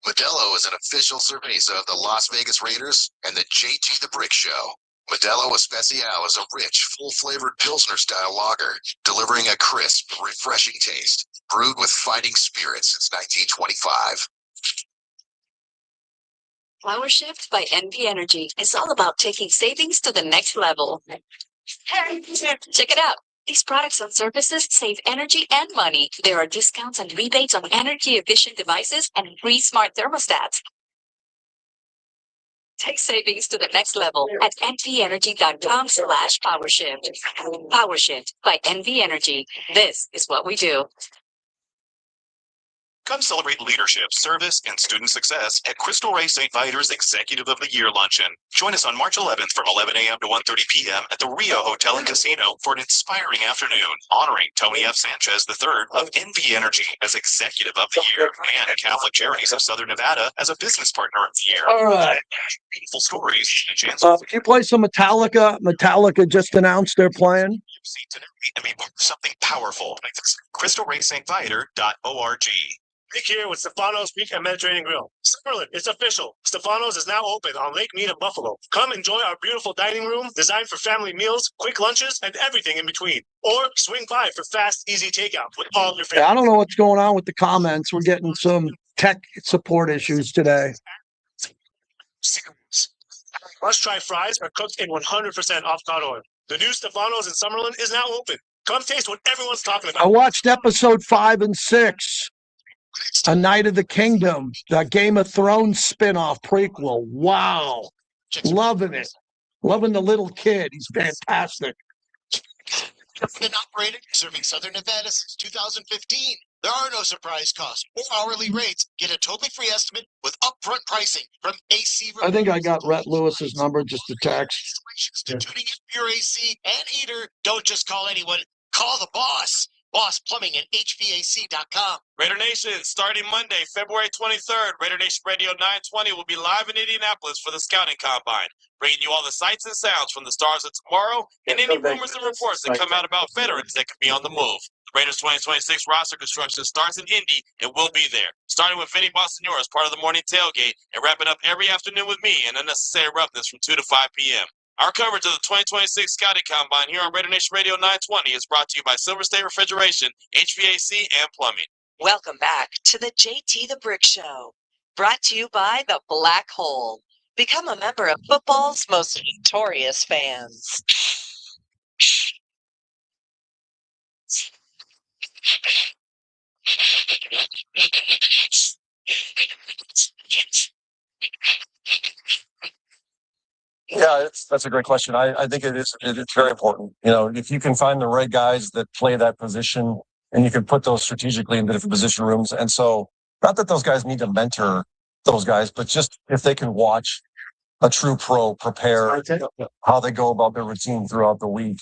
Modelo is an official cerveza of the Las Vegas Raiders and the JT the Brick Show. Modelo Especial is a rich, full-flavored Pilsner-style lager, delivering a crisp, refreshing taste, brewed with fighting spirit since 1925. Flower Shift by NV Energy is all about taking savings to the next level. Check it out. These products and services save energy and money. There are discounts and rebates on energy-efficient devices and free smart thermostats. Take savings to the next level at nvenergy.com/PowerShift. PowerShift by NV Energy. This is what we do. Come celebrate leadership, service, and student success at Crystal Ray St. Viator's Executive of the Year Luncheon. Join us on March 11th from 11 a.m. to 1:30 p.m. at the Rio Hotel and Casino for an inspiring afternoon honoring Tony F. Sanchez III of NV Energy as Executive of the Year and Catholic Charities of Southern Nevada as a Business Partner of the Year. All right. Meaningful stories. And chance Can you play some Metallica? Metallica just announced they're playing. Something powerful. CrystalRaySt.Viator.org. Rick here with Stefano's Peak and Mediterranean Grill. Summerlin, it's official. Stefano's is now open on Lake Mead in Buffalo. Come enjoy our beautiful dining room designed for family meals, quick lunches, and everything in between. Or swing by for fast, easy takeout with all your family. I don't know what's going on with the comments. We're getting some tech support issues today. Must-try fries are cooked in 100% avocado oil. The new Stefano's in Summerlin is now open. Come taste what everyone's talking about. I watched episode 5 and 6. A Night of the Kingdom, the Game of Thrones spinoff prequel. Wow. Loving it. Loving the little kid. He's fantastic. Been operated serving Southern Nevada since 2015. There are no surprise costs or hourly rates. Get a totally free estimate with upfront pricing from AC. I think I got Rhett Lewis's number, just a text. To tuning in your AC and heater, don't just call anyone. Call the boss. Boss Plumbing and HVAC.com. Raider Nation, starting Monday, February 23rd, Raider Nation Radio 920 will be live in Indianapolis for the Scouting Combine, bringing you all the sights and sounds from the stars of tomorrow and any rumors and reports that come out about veterans that could be on the move. The Raiders 2026 roster construction starts in Indy and we'll be there, starting with Vinny Bonsignore as part of the morning tailgate and wrapping up every afternoon with me and Unnecessary Roughness from 2 to 5 p.m. Our coverage of the 2026 Scouting Combine here on Raider Nation Radio 920 is brought to you by Silver State Refrigeration, HVAC, and Plumbing. Welcome back to the JT the Brick Show, brought to you by the Black Hole. Become a member of football's most notorious fans. Yeah, that's a great question. I think it's very important. You know, if you can find the right guys that play that position and you can put those strategically into different position rooms. And so not that those guys need to mentor those guys, but just if they can watch a true pro prepare how they go about their routine throughout the week,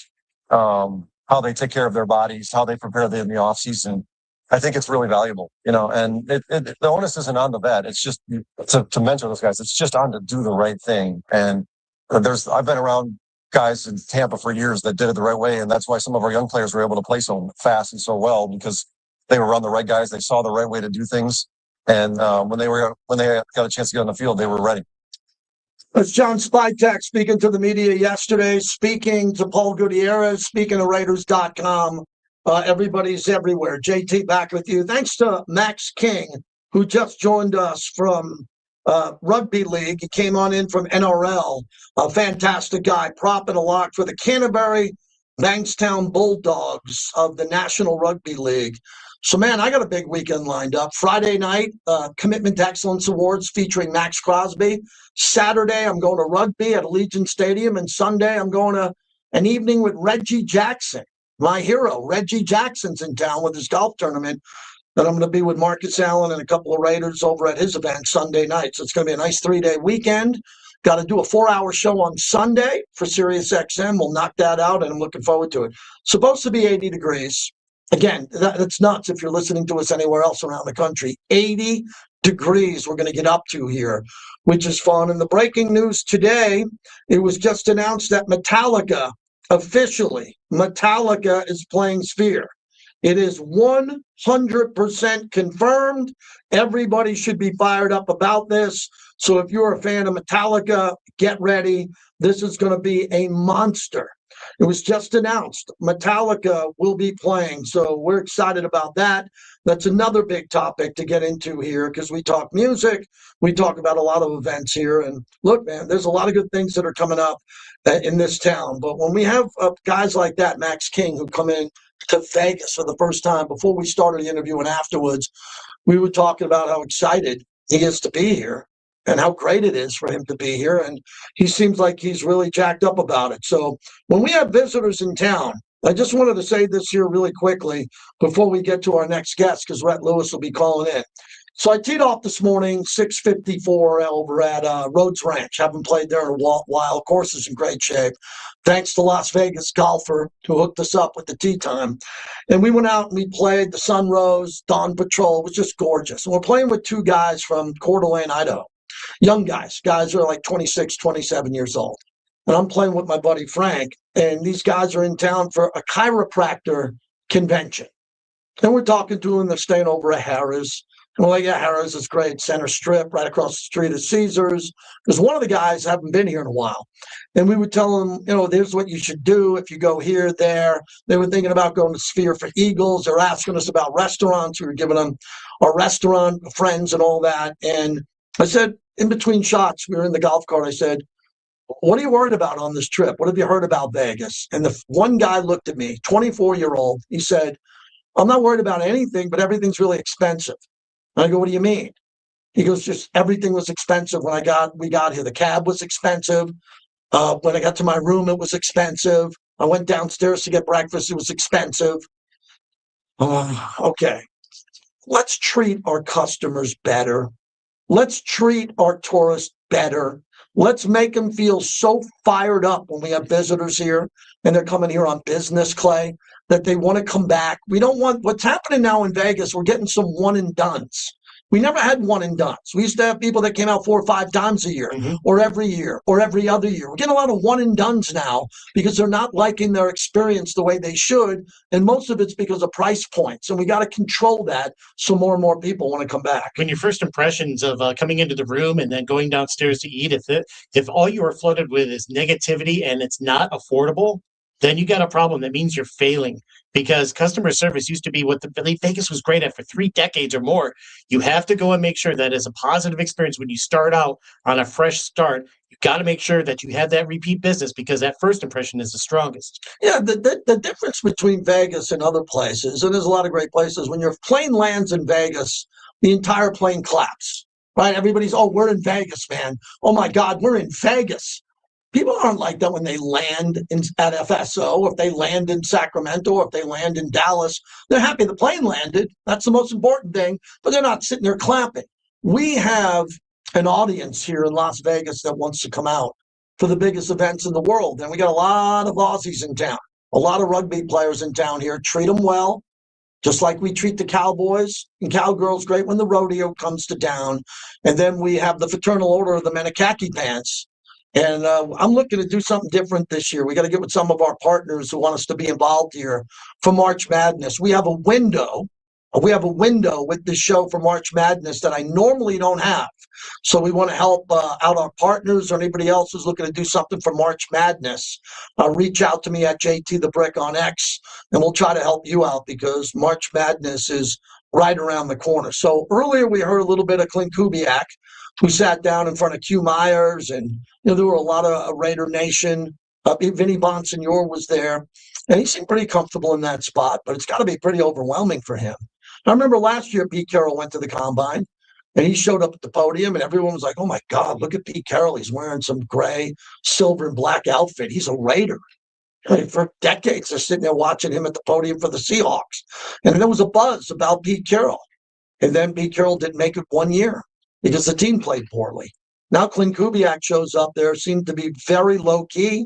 how they take care of their bodies, how they prepare in the off season. I think it's really valuable, you know, and the onus isn't on the vet. It's just to mentor those guys. It's just on to do the right thing. And I've been around guys in Tampa for years that did it the right way. And that's why some of our young players were able to play so fast and so well, because they were around the right guys. They saw the right way to do things. And when they got a chance to get on the field, they were ready. That's John Spytek speaking to the media yesterday, speaking to Paul Gutierrez, speaking to Raiders.com. Everybody's everywhere. JT back with you. Thanks to Max King, who just joined us from Rugby League. He came on in from NRL. A fantastic guy, prop and a lock for the Canterbury Bankstown Bulldogs of the National Rugby League. So, man, I got a big weekend lined up. Friday night, Commitment to Excellence Awards featuring Max Crosby. Saturday, I'm going to rugby at Allegiant Stadium. And Sunday, I'm going to an evening with Reggie Jackson, my hero. Reggie Jackson's in town with his golf tournament. And I'm going to be with Marcus Allen and a couple of Raiders over at his event Sunday night. So it's going to be a nice 3-day weekend. Got to do a 4-hour show on Sunday for Sirius XM. We'll knock that out, and I'm looking forward to it. Supposed to be 80 degrees. Again, that's nuts if you're listening to us anywhere else around the country. 80 degrees we're going to get up to here, which is fun. And the breaking news today, it was just announced that Metallica is playing Sphere. It is 100% confirmed. Everybody should be fired up about this. So if you're a fan of Metallica, get ready. This is going to be a monster. It was just announced. Metallica will be playing. So we're excited about that. That's another big topic to get into here because we talk music. We talk about a lot of events here. And look, man, there's a lot of good things that are coming up in this town. But when we have guys like that, Max King, who come in to Vegas for the first time, before we started the interview and afterwards, we were talking about how excited he is to be here and how great it is for him to be here. And he seems like he's really jacked up about it. So when we have visitors in town, I just wanted to say this here really quickly before we get to our next guest, because Rhett Lewis will be calling in. So I teed off this morning, 6:54 over at Rhodes Ranch. Haven't played there in a while. Course is in great shape. Thanks to Las Vegas golfer who hooked us up with the tee time. And we went out and we played. The sun rose, Dawn Patrol. It was just gorgeous. And we're playing with two guys from Coeur d'Alene, Idaho. Young guys. Guys are like 26, 27 years old. And I'm playing with my buddy Frank. And these guys are in town for a chiropractor convention. And we're talking to them. They're staying over at Harrah's. And we're like, yeah, Harrah's is great. Center Strip, right across the street of Caesars. Because one of the guys haven't been here in a while. And we would tell them, you know, here's what you should do if you go here, there. They were thinking about going to Sphere for Eagles. They're asking us about restaurants. We were giving them our restaurant friends and all that. And I said, in between shots, we were in the golf cart. I said, what are you worried about on this trip? What have you heard about Vegas? And the one guy looked at me, 24-year-old. He said, I'm not worried about anything, but everything's really expensive. And I go, what do you mean? He goes, just everything was expensive when we got here. The cab was expensive. When I got to my room, it was expensive. I went downstairs to get breakfast. It was expensive. Okay. Let's treat our customers better. Let's treat our tourists better. Let's make them feel so fired up when we have visitors here and they're coming here on business, Clay, that they want to come back. We don't want what's happening now in Vegas. We're getting some one and dones. We never had one and dones. We used to have people that came out 4 or 5 times a year, or every year, or every other year. We're getting a lot of one and dones now because they're not liking their experience the way they should. And most of it's because of price points. And we got to control that so more and more people want to come back. When your first impressions of coming into the room and then going downstairs to eat, if all you are flooded with is negativity and it's not affordable, then you got a problem. That means you're failing, because customer service used to be what Vegas was great at for 3 decades or more. You have to go and make sure that is a positive experience when you start out on a fresh start. You got to make sure that you have that repeat business, because that first impression is the strongest. Yeah, the difference between Vegas and other places, and there's a lot of great places, when your plane lands in Vegas, the entire plane claps, right? Everybody's, oh, we're in Vegas, man. Oh, my God, we're in Vegas. People aren't like that when they land at FSO, or if they land in Sacramento, or if they land in Dallas. They're happy the plane landed. That's the most important thing, but they're not sitting there clapping. We have an audience here in Las Vegas that wants to come out for the biggest events in the world, and we got a lot of Aussies in town, a lot of rugby players in town here. Treat them well, just like we treat the cowboys and cowgirls great when the rodeo comes to town. And then we have the Fraternal Order of the Men in Khaki Pants. And I'm looking to do something different this year. We got to get with some of our partners who want us to be involved here for March Madness. We have a window. We have a window with this show for March Madness that I normally don't have. So we want to help out our partners or anybody else who's looking to do something for March Madness. Reach out to me at JT the Brick on X, and we'll try to help you out, because March Madness is right around the corner. So earlier we heard a little bit of Clint Kubiak, who sat down in front of Q Myers, and there were a lot of Raider Nation. Vinny Bonsignor was there, and he seemed pretty comfortable in that spot, but it's got to be pretty overwhelming for him. I remember last year Pete Carroll went to the Combine, and he showed up at the podium, and everyone was like, oh, my God, look at Pete Carroll. He's wearing some gray, silver, and black outfit. He's a Raider. I mean, for decades, they're sitting there watching him at the podium for the Seahawks. And there was a buzz about Pete Carroll. And then Pete Carroll didn't make it 1 year because the team played poorly. Now Clint Kubiak shows up there, seemed to be very low-key.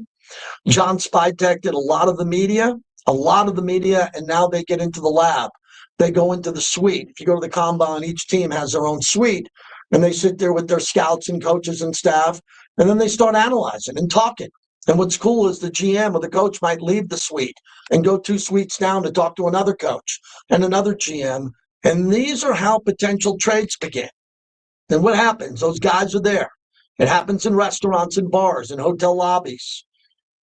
John Spytek did a lot of the media, and now they get into the lab. They go into the suite. If you go to the Combine, each team has their own suite, and they sit there with their scouts and coaches and staff, and then they start analyzing and talking. And what's cool is the GM or the coach might leave the suite and go 2 suites down to talk to another coach and another GM, and these are how potential trades begin. And what happens? Those guys are there. It happens in restaurants and bars and hotel lobbies.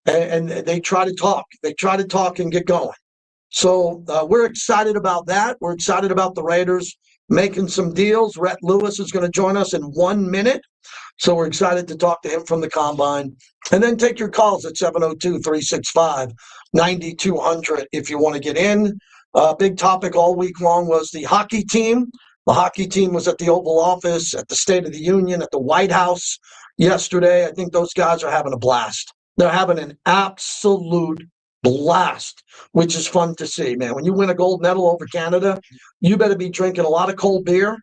And they try to talk. They try to talk and get going. So we're excited about that. We're excited about the Raiders making some deals. Rhett Lewis is going to join us in 1 minute. So we're excited to talk to him from the Combine. And then take your calls at 702-365-9200 if you want to get in. Big topic all week long was the hockey team. The hockey team was at the Oval Office, at the State of the Union, at the White House yesterday. I think those guys are having a blast. They're having an absolute blast, which is fun to see, man. When you win a gold medal over Canada, you better be drinking a lot of cold beer,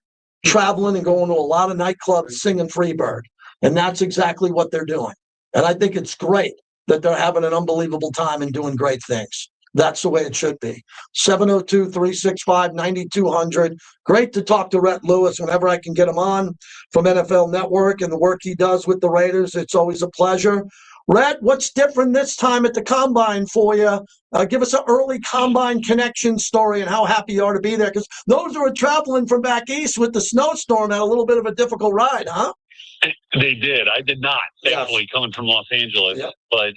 traveling and going to a lot of nightclubs singing Freebird. And that's exactly what they're doing. And I think it's great that they're having an unbelievable time and doing great things. That's the way it should be. 702-365-9200. Great to talk to Rhett Lewis whenever I can get him on from NFL Network and the work he does with the Raiders. It's always a pleasure. Rhett, what's different this time at the Combine for you? Give us an early Combine connection story and how happy you are to be there, because those who are traveling from back east with the snowstorm had a little bit of a difficult ride, huh? They did. I did not, thankfully, coming from Los Angeles. Yep. But,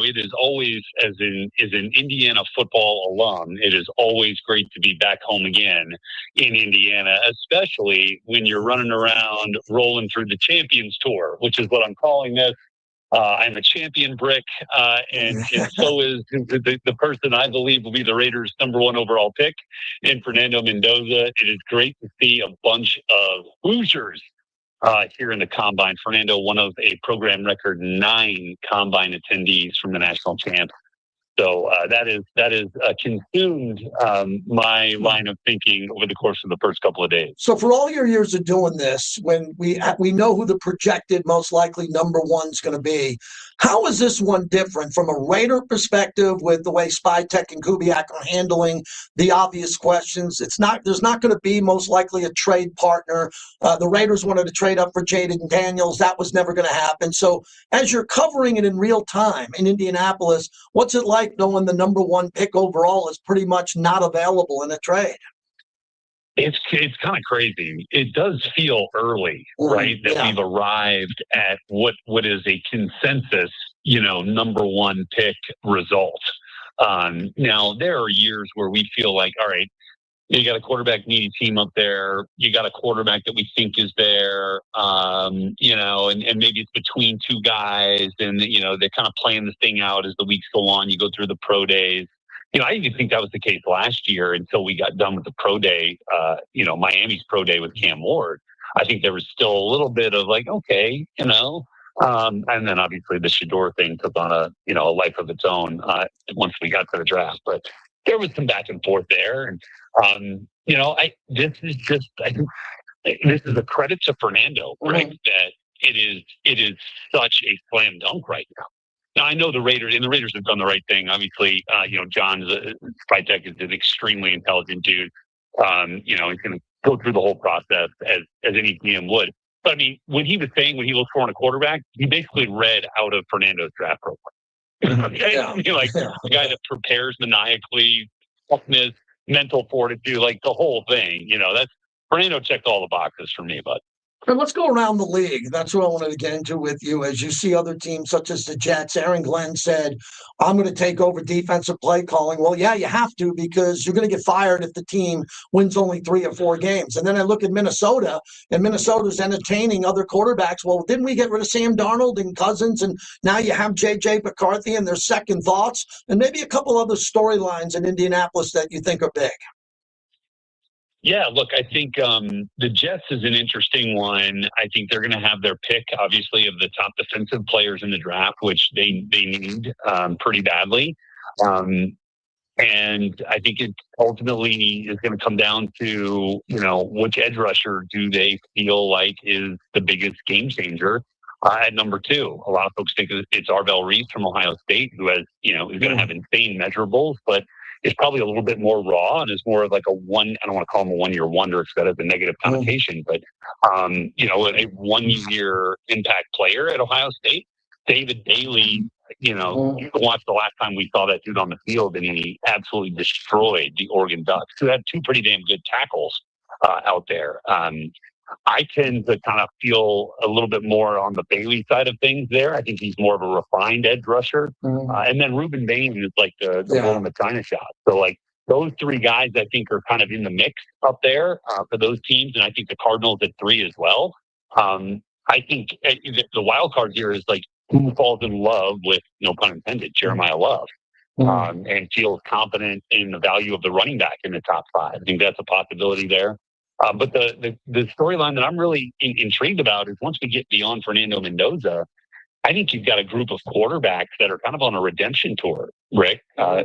it is always, as an Indiana football alum, it is always great to be back home again in Indiana, especially when you're running around rolling through the Champions Tour, which is what I'm calling this. I'm a champion brick, and so is the person I believe will be the Raiders' #1 overall pick in Fernando Mendoza. It is great to see a bunch of Hoosiers here in the Combine. Fernando, one of a program record 9 Combine attendees from the national champ. So that is consumed my line of thinking over the course of the first couple of days. So for all your years of doing this, when we know who the projected most likely number one is going to be, how is this one different from a Raider perspective with the way Spytek and Kubiak are handling the obvious questions? There's not going to be most likely a trade partner. The Raiders wanted to trade up for Jaden Daniels. That was never going to happen. So as you're covering it in real time in Indianapolis, what's it like knowing the number one pick overall is pretty much not available in a trade? It's kind of crazy. It does feel early, right? That we've arrived at what is a consensus, number one pick result. Now there are years where we feel like, all right, you got a quarterback needy team up there. You got a quarterback that we think is there, and maybe it's between two guys, and they're kind of playing this thing out as the weeks go on. You go through the pro days. I even think that was the case last year until we got done with the pro day, Miami's pro day with Cam Ward. I think there was still a little bit of like, okay, and then obviously the Shador thing took on a life of its own once we got to the draft. But there was some back and forth there. And, this is a credit to Fernando, right? That it is such a slam dunk right now. Now, I know the Raiders have done the right thing. Obviously, John Spytek is an extremely intelligent dude. He's going to go through the whole process as any GM would. But, I mean, when he was saying what he looked for in a quarterback, he basically read out of Fernando's draft program. The guy that prepares maniacally, toughness, mental fortitude, like the whole thing. That's Fernando checked all the boxes for me, but. And let's go around the league. That's what I wanted to get into with you. As you see other teams such as the Jets, Aaron Glenn said, I'm going to take over defensive play calling. Well, yeah, you have to, because you're going to get fired if the team wins only 3 or 4 games. And then I look at Minnesota, and Minnesota's entertaining other quarterbacks. Well, didn't we get rid of Sam Darnold and Cousins? And now you have J.J. McCarthy and their second thoughts, and maybe a couple other storylines in Indianapolis that you think are big. Yeah, look, I think the Jets is an interesting one. I think they're going to have their pick, obviously, of the top defensive players in the draft, which they need pretty badly. And I think it ultimately is going to come down to, which edge rusher do they feel like is the biggest game changer at number 2. A lot of folks think it's Arvell Reese from Ohio State, who has, is going to have insane measurables, but it's probably a little bit more raw and is more of like I don't want to call him a one-year wonder because that has a negative connotation, but, a 1-year impact player at Ohio State. David Daly, you can watch the last time we saw that dude on the field, and he absolutely destroyed the Oregon Ducks, who had 2 pretty damn good tackles out there. I tend to kind of feel a little bit more on the Bailey side of things there. I think he's more of a refined edge rusher. And then Reuben Bain is like the bull in the China shop. So like those 3 guys I think are kind of in the mix up there for those teams. And I think the Cardinals at 3 as well. I think the wild card here is like who falls in love with, no pun intended, Jeremiah Love. And feels confident in the value of the running back in the top 5. I think that's a possibility there. But the storyline that I'm really intrigued about is once we get beyond Fernando Mendoza, I think you've got a group of quarterbacks that are kind of on a redemption tour, Rick,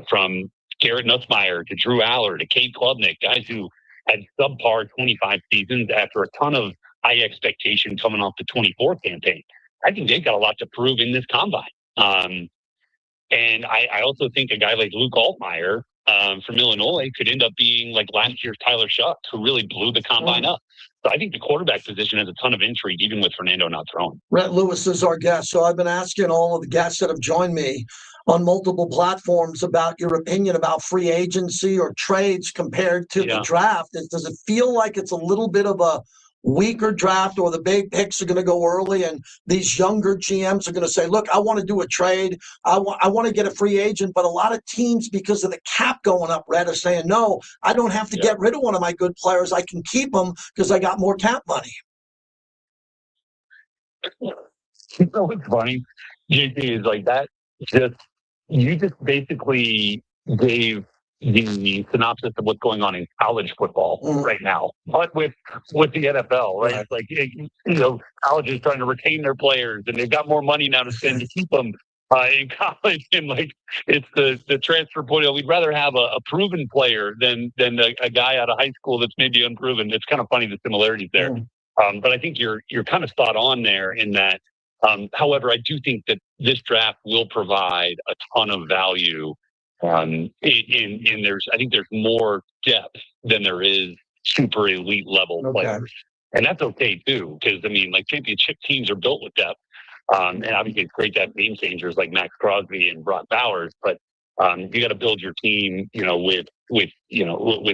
from Garrett Nussmeier to Drew Aller to Cade Klubnik, guys who had subpar 25 seasons after a ton of high expectation coming off the 24 campaign. I think they've got a lot to prove in this combine. And I also think a guy like Luke Altmaier from Illinois could end up being like last year's Tyler Shucks, who really blew the combine up. So I think the quarterback position has a ton of intrigue, even with Fernando not throwing. Rhett Lewis is our guest. So I've been asking all of the guests that have joined me on multiple platforms about your opinion about free agency or trades compared to the draft. Does it feel like it's a little bit of a weaker draft, or the big picks are going to go early and these younger GMs are going to say, look, I want to do a trade. I want to get a free agent. But a lot of teams, because of the cap going up, Red, are saying, no, I don't have to get rid of one of my good players. I can keep them because I got more cap money. You know what's funny? JT is like that. You just basically gave the synopsis of what's going on in college football right now, but with the NFL, right? It's like, college is trying to retain their players, and they've got more money now to spend to keep them. in college, and like it's the transfer portal. We'd rather have a proven player than a guy out of high school that's maybe unproven. It's kind of funny, the similarities there. But I think you're kind of spot on there in that. However, I do think that this draft will provide a ton of value. I think there's more depth than there is super elite level players, and that's okay too. Because I mean, like championship teams are built with depth. And obviously, it's great to have game changers like Max Crosby and Brock Bowers, but you got to build your team, with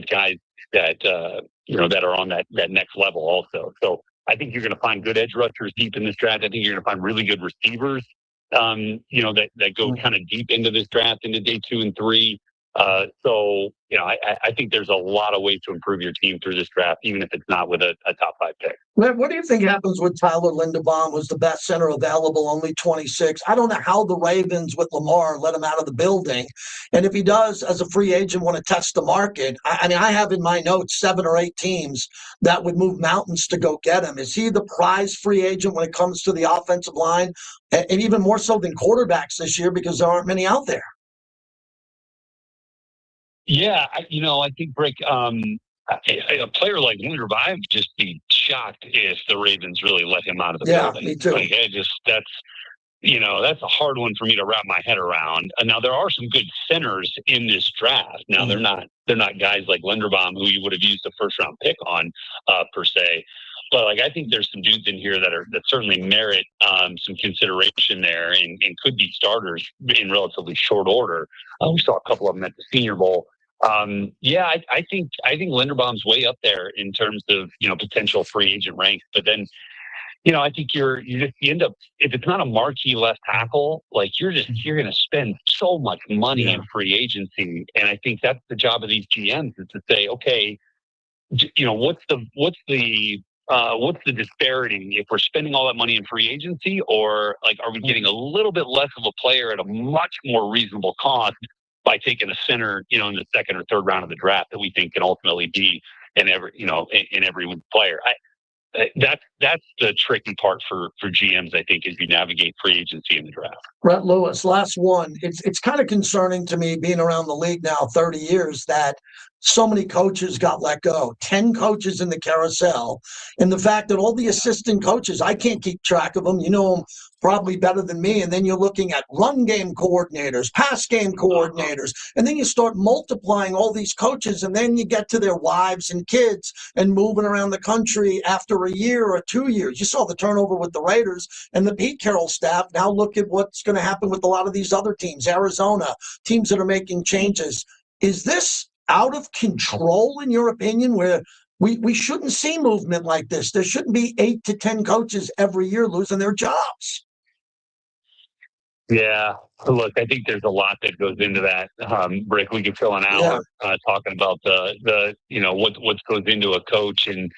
guys that that are on that next level also. So I think you're going to find good edge rushers deep in this draft. I think you're going to find really good receivers, that go kind of deep into this draft into day 2 and 3. I think there's a lot of ways to improve your team through this draft, even if it's not with a top 5 pick. What do you think happens with Tyler Linderbaum, who's the best center available, only 26? I don't know how the Ravens with Lamar let him out of the building. And if he does, as a free agent, want to test the market, I have in my notes 7 or 8 teams that would move mountains to go get him. Is he the prize free agent when it comes to the offensive line? And even more so than quarterbacks this year, because there aren't many out there. Yeah, I think, Brick, a player like Linderbaum, I'd just be shocked if the Ravens really let him out of the building. Me too. Like, that's a hard one for me to wrap my head around. Now, there are some good centers in this draft. Now, they're not guys like Linderbaum who you would have used a first-round pick on, per se. But I think there's some dudes in here that certainly merit some consideration there and could be starters in relatively short order. We saw a couple of them at the Senior Bowl. I think Linderbaum's way up there in terms of potential free agent ranks. But then, I think you end up, if it's not a marquee left tackle, you're going to spend so much money in free agency, and I think that's the job of these GMs is to say, okay, what's the disparity if we're spending all that money in free agency, or are we getting a little bit less of a player at a much more reasonable cost by taking a center, in the 2nd or 3rd round of the draft that we think can ultimately be in every player. That's the tricky part for GMs, I think, as you navigate free agency in the draft. Rhett Lewis, last one. It's kind of concerning to me, being around the league now 30 years, that so many coaches got let go. 10 coaches in the carousel. And the fact that all the assistant coaches, I can't keep track of them. You know them probably better than me. And then you're looking at run game coordinators, pass game coordinators. And then you start multiplying all these coaches. And then you get to their wives and kids and moving around the country after a year or 2 years. You saw the turnover with the Raiders and the Pete Carroll staff. Now look at what's going to happen with a lot of these other teams, Arizona, teams that are making changes. Is this out of control, in your opinion, where we shouldn't see movement like this? There shouldn't be 8 to 10 coaches every year losing their jobs. Yeah, look, I think there's a lot that goes into that. Rick, we could fill an hour talking about the what goes into a coach, and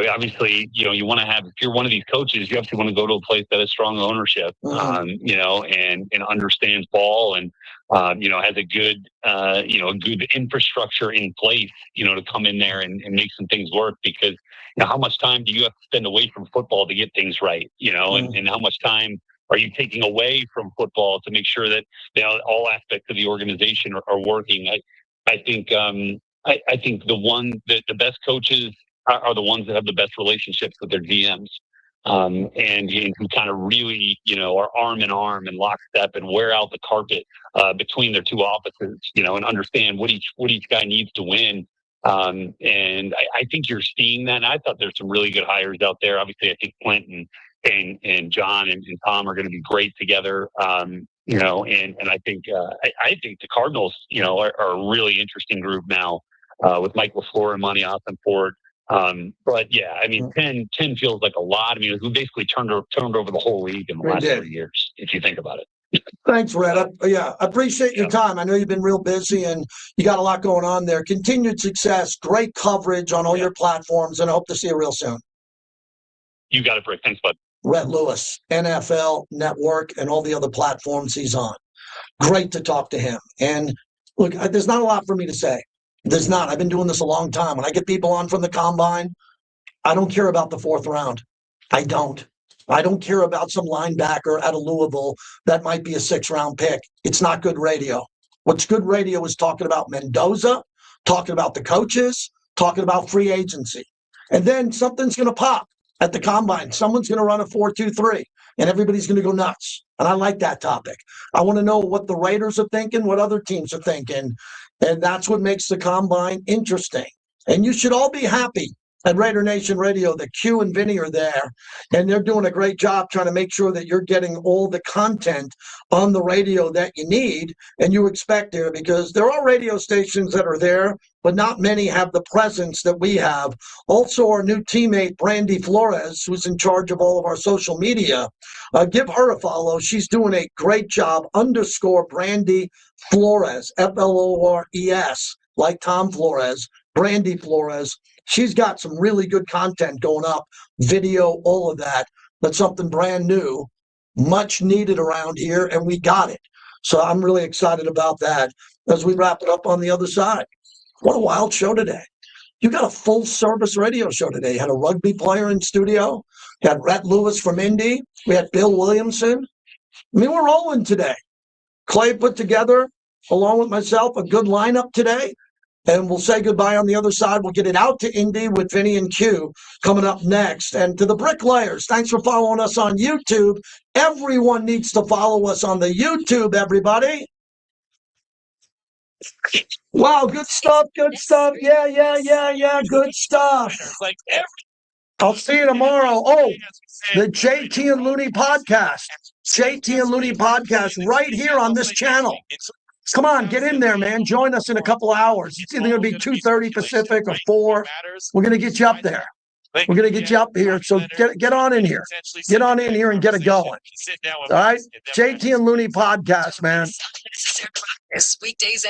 obviously you want to have, if you're one of these coaches, you obviously want to go to a place that has strong ownership, and understands ball, and has a good good infrastructure in place, to come in there and make some things work, because how much time do you have to spend away from football to get things right, and how much time are you taking away from football to make sure that all aspects of the organization are working? I think the best coaches are the ones that have the best relationships with their GMs, and who kind of really are arm in arm and lockstep and wear out the carpet between their two offices, and understand what each guy needs to win. And I think you're seeing that. And I thought there's some really good hires out there. Obviously, I think Clint and John and Tom are going to be great together. And I think the Cardinals, are a really interesting group now, with Mike LaFleur and Monty Ossenford. But yeah, I mean, 10 feels like a lot. I mean, we basically turned over the whole league in the last 3 years, if you think about it. Thanks, Rhett. I appreciate your time. I know you've been real busy and you got a lot going on there. Continued success, great coverage on all your platforms, and I hope to see you real soon. You got it, Brick. Thanks, bud. Rhett Lewis, NFL Network, and all the other platforms he's on. Great to talk to him. And look, there's not a lot for me to say. There's not. I've been doing this a long time. When I get people on from the combine, I don't care about the 4th round. I don't. I don't care about some linebacker out of Louisville that might be a 6th-round pick. It's not good radio. What's good radio is talking about Mendoza, talking about the coaches, talking about free agency. And then something's going to pop at the combine. Someone's going to run a 4.23, and everybody's going to go nuts. And I like that topic. I want to know what the Raiders are thinking, what other teams are thinking. And that's what makes the combine interesting. And you should all be happy at Raider Nation Radio that Q and Vinny are there, and they're doing a great job trying to make sure that you're getting all the content on the radio that you need and you expect there, because there are radio stations that are there, but not many have the presence that we have. Also, our new teammate, Brandy Flores, who's in charge of all of our social media, give her a follow. She's doing a great job, _Brandy Flores, Flores, like Tom Flores, Brandy Flores. She's got some really good content going up, video, all of that. That's something brand new, much needed around here, and we got it. So I'm really excited about that as we wrap it up on the other side. What a wild show today. You got a full-service radio show today. You had a rugby player in studio. You had Rhett Lewis from Indy. We had Bill Williamson. I mean, we're rolling today. Clay put together, along with myself, a good lineup today. And we'll say goodbye on the other side. We'll get it out to Indy with Vinny and Q coming up next. And to the bricklayers, thanks for following us on YouTube. Everyone needs to follow us on the YouTube, everybody. Wow, good stuff, good stuff. Yeah, good stuff. I'll see you tomorrow. Oh, the JT and Looney podcast. JT and Looney podcast right here on this channel. Come on, get in there, man. Join us in a couple hours. It's either going to be 2:30 Pacific or 4. We're going to get you up there. We're going to get you up here. So get on in here. Get on in here and get it going. All right? JT and Looney podcast, man. Weekdays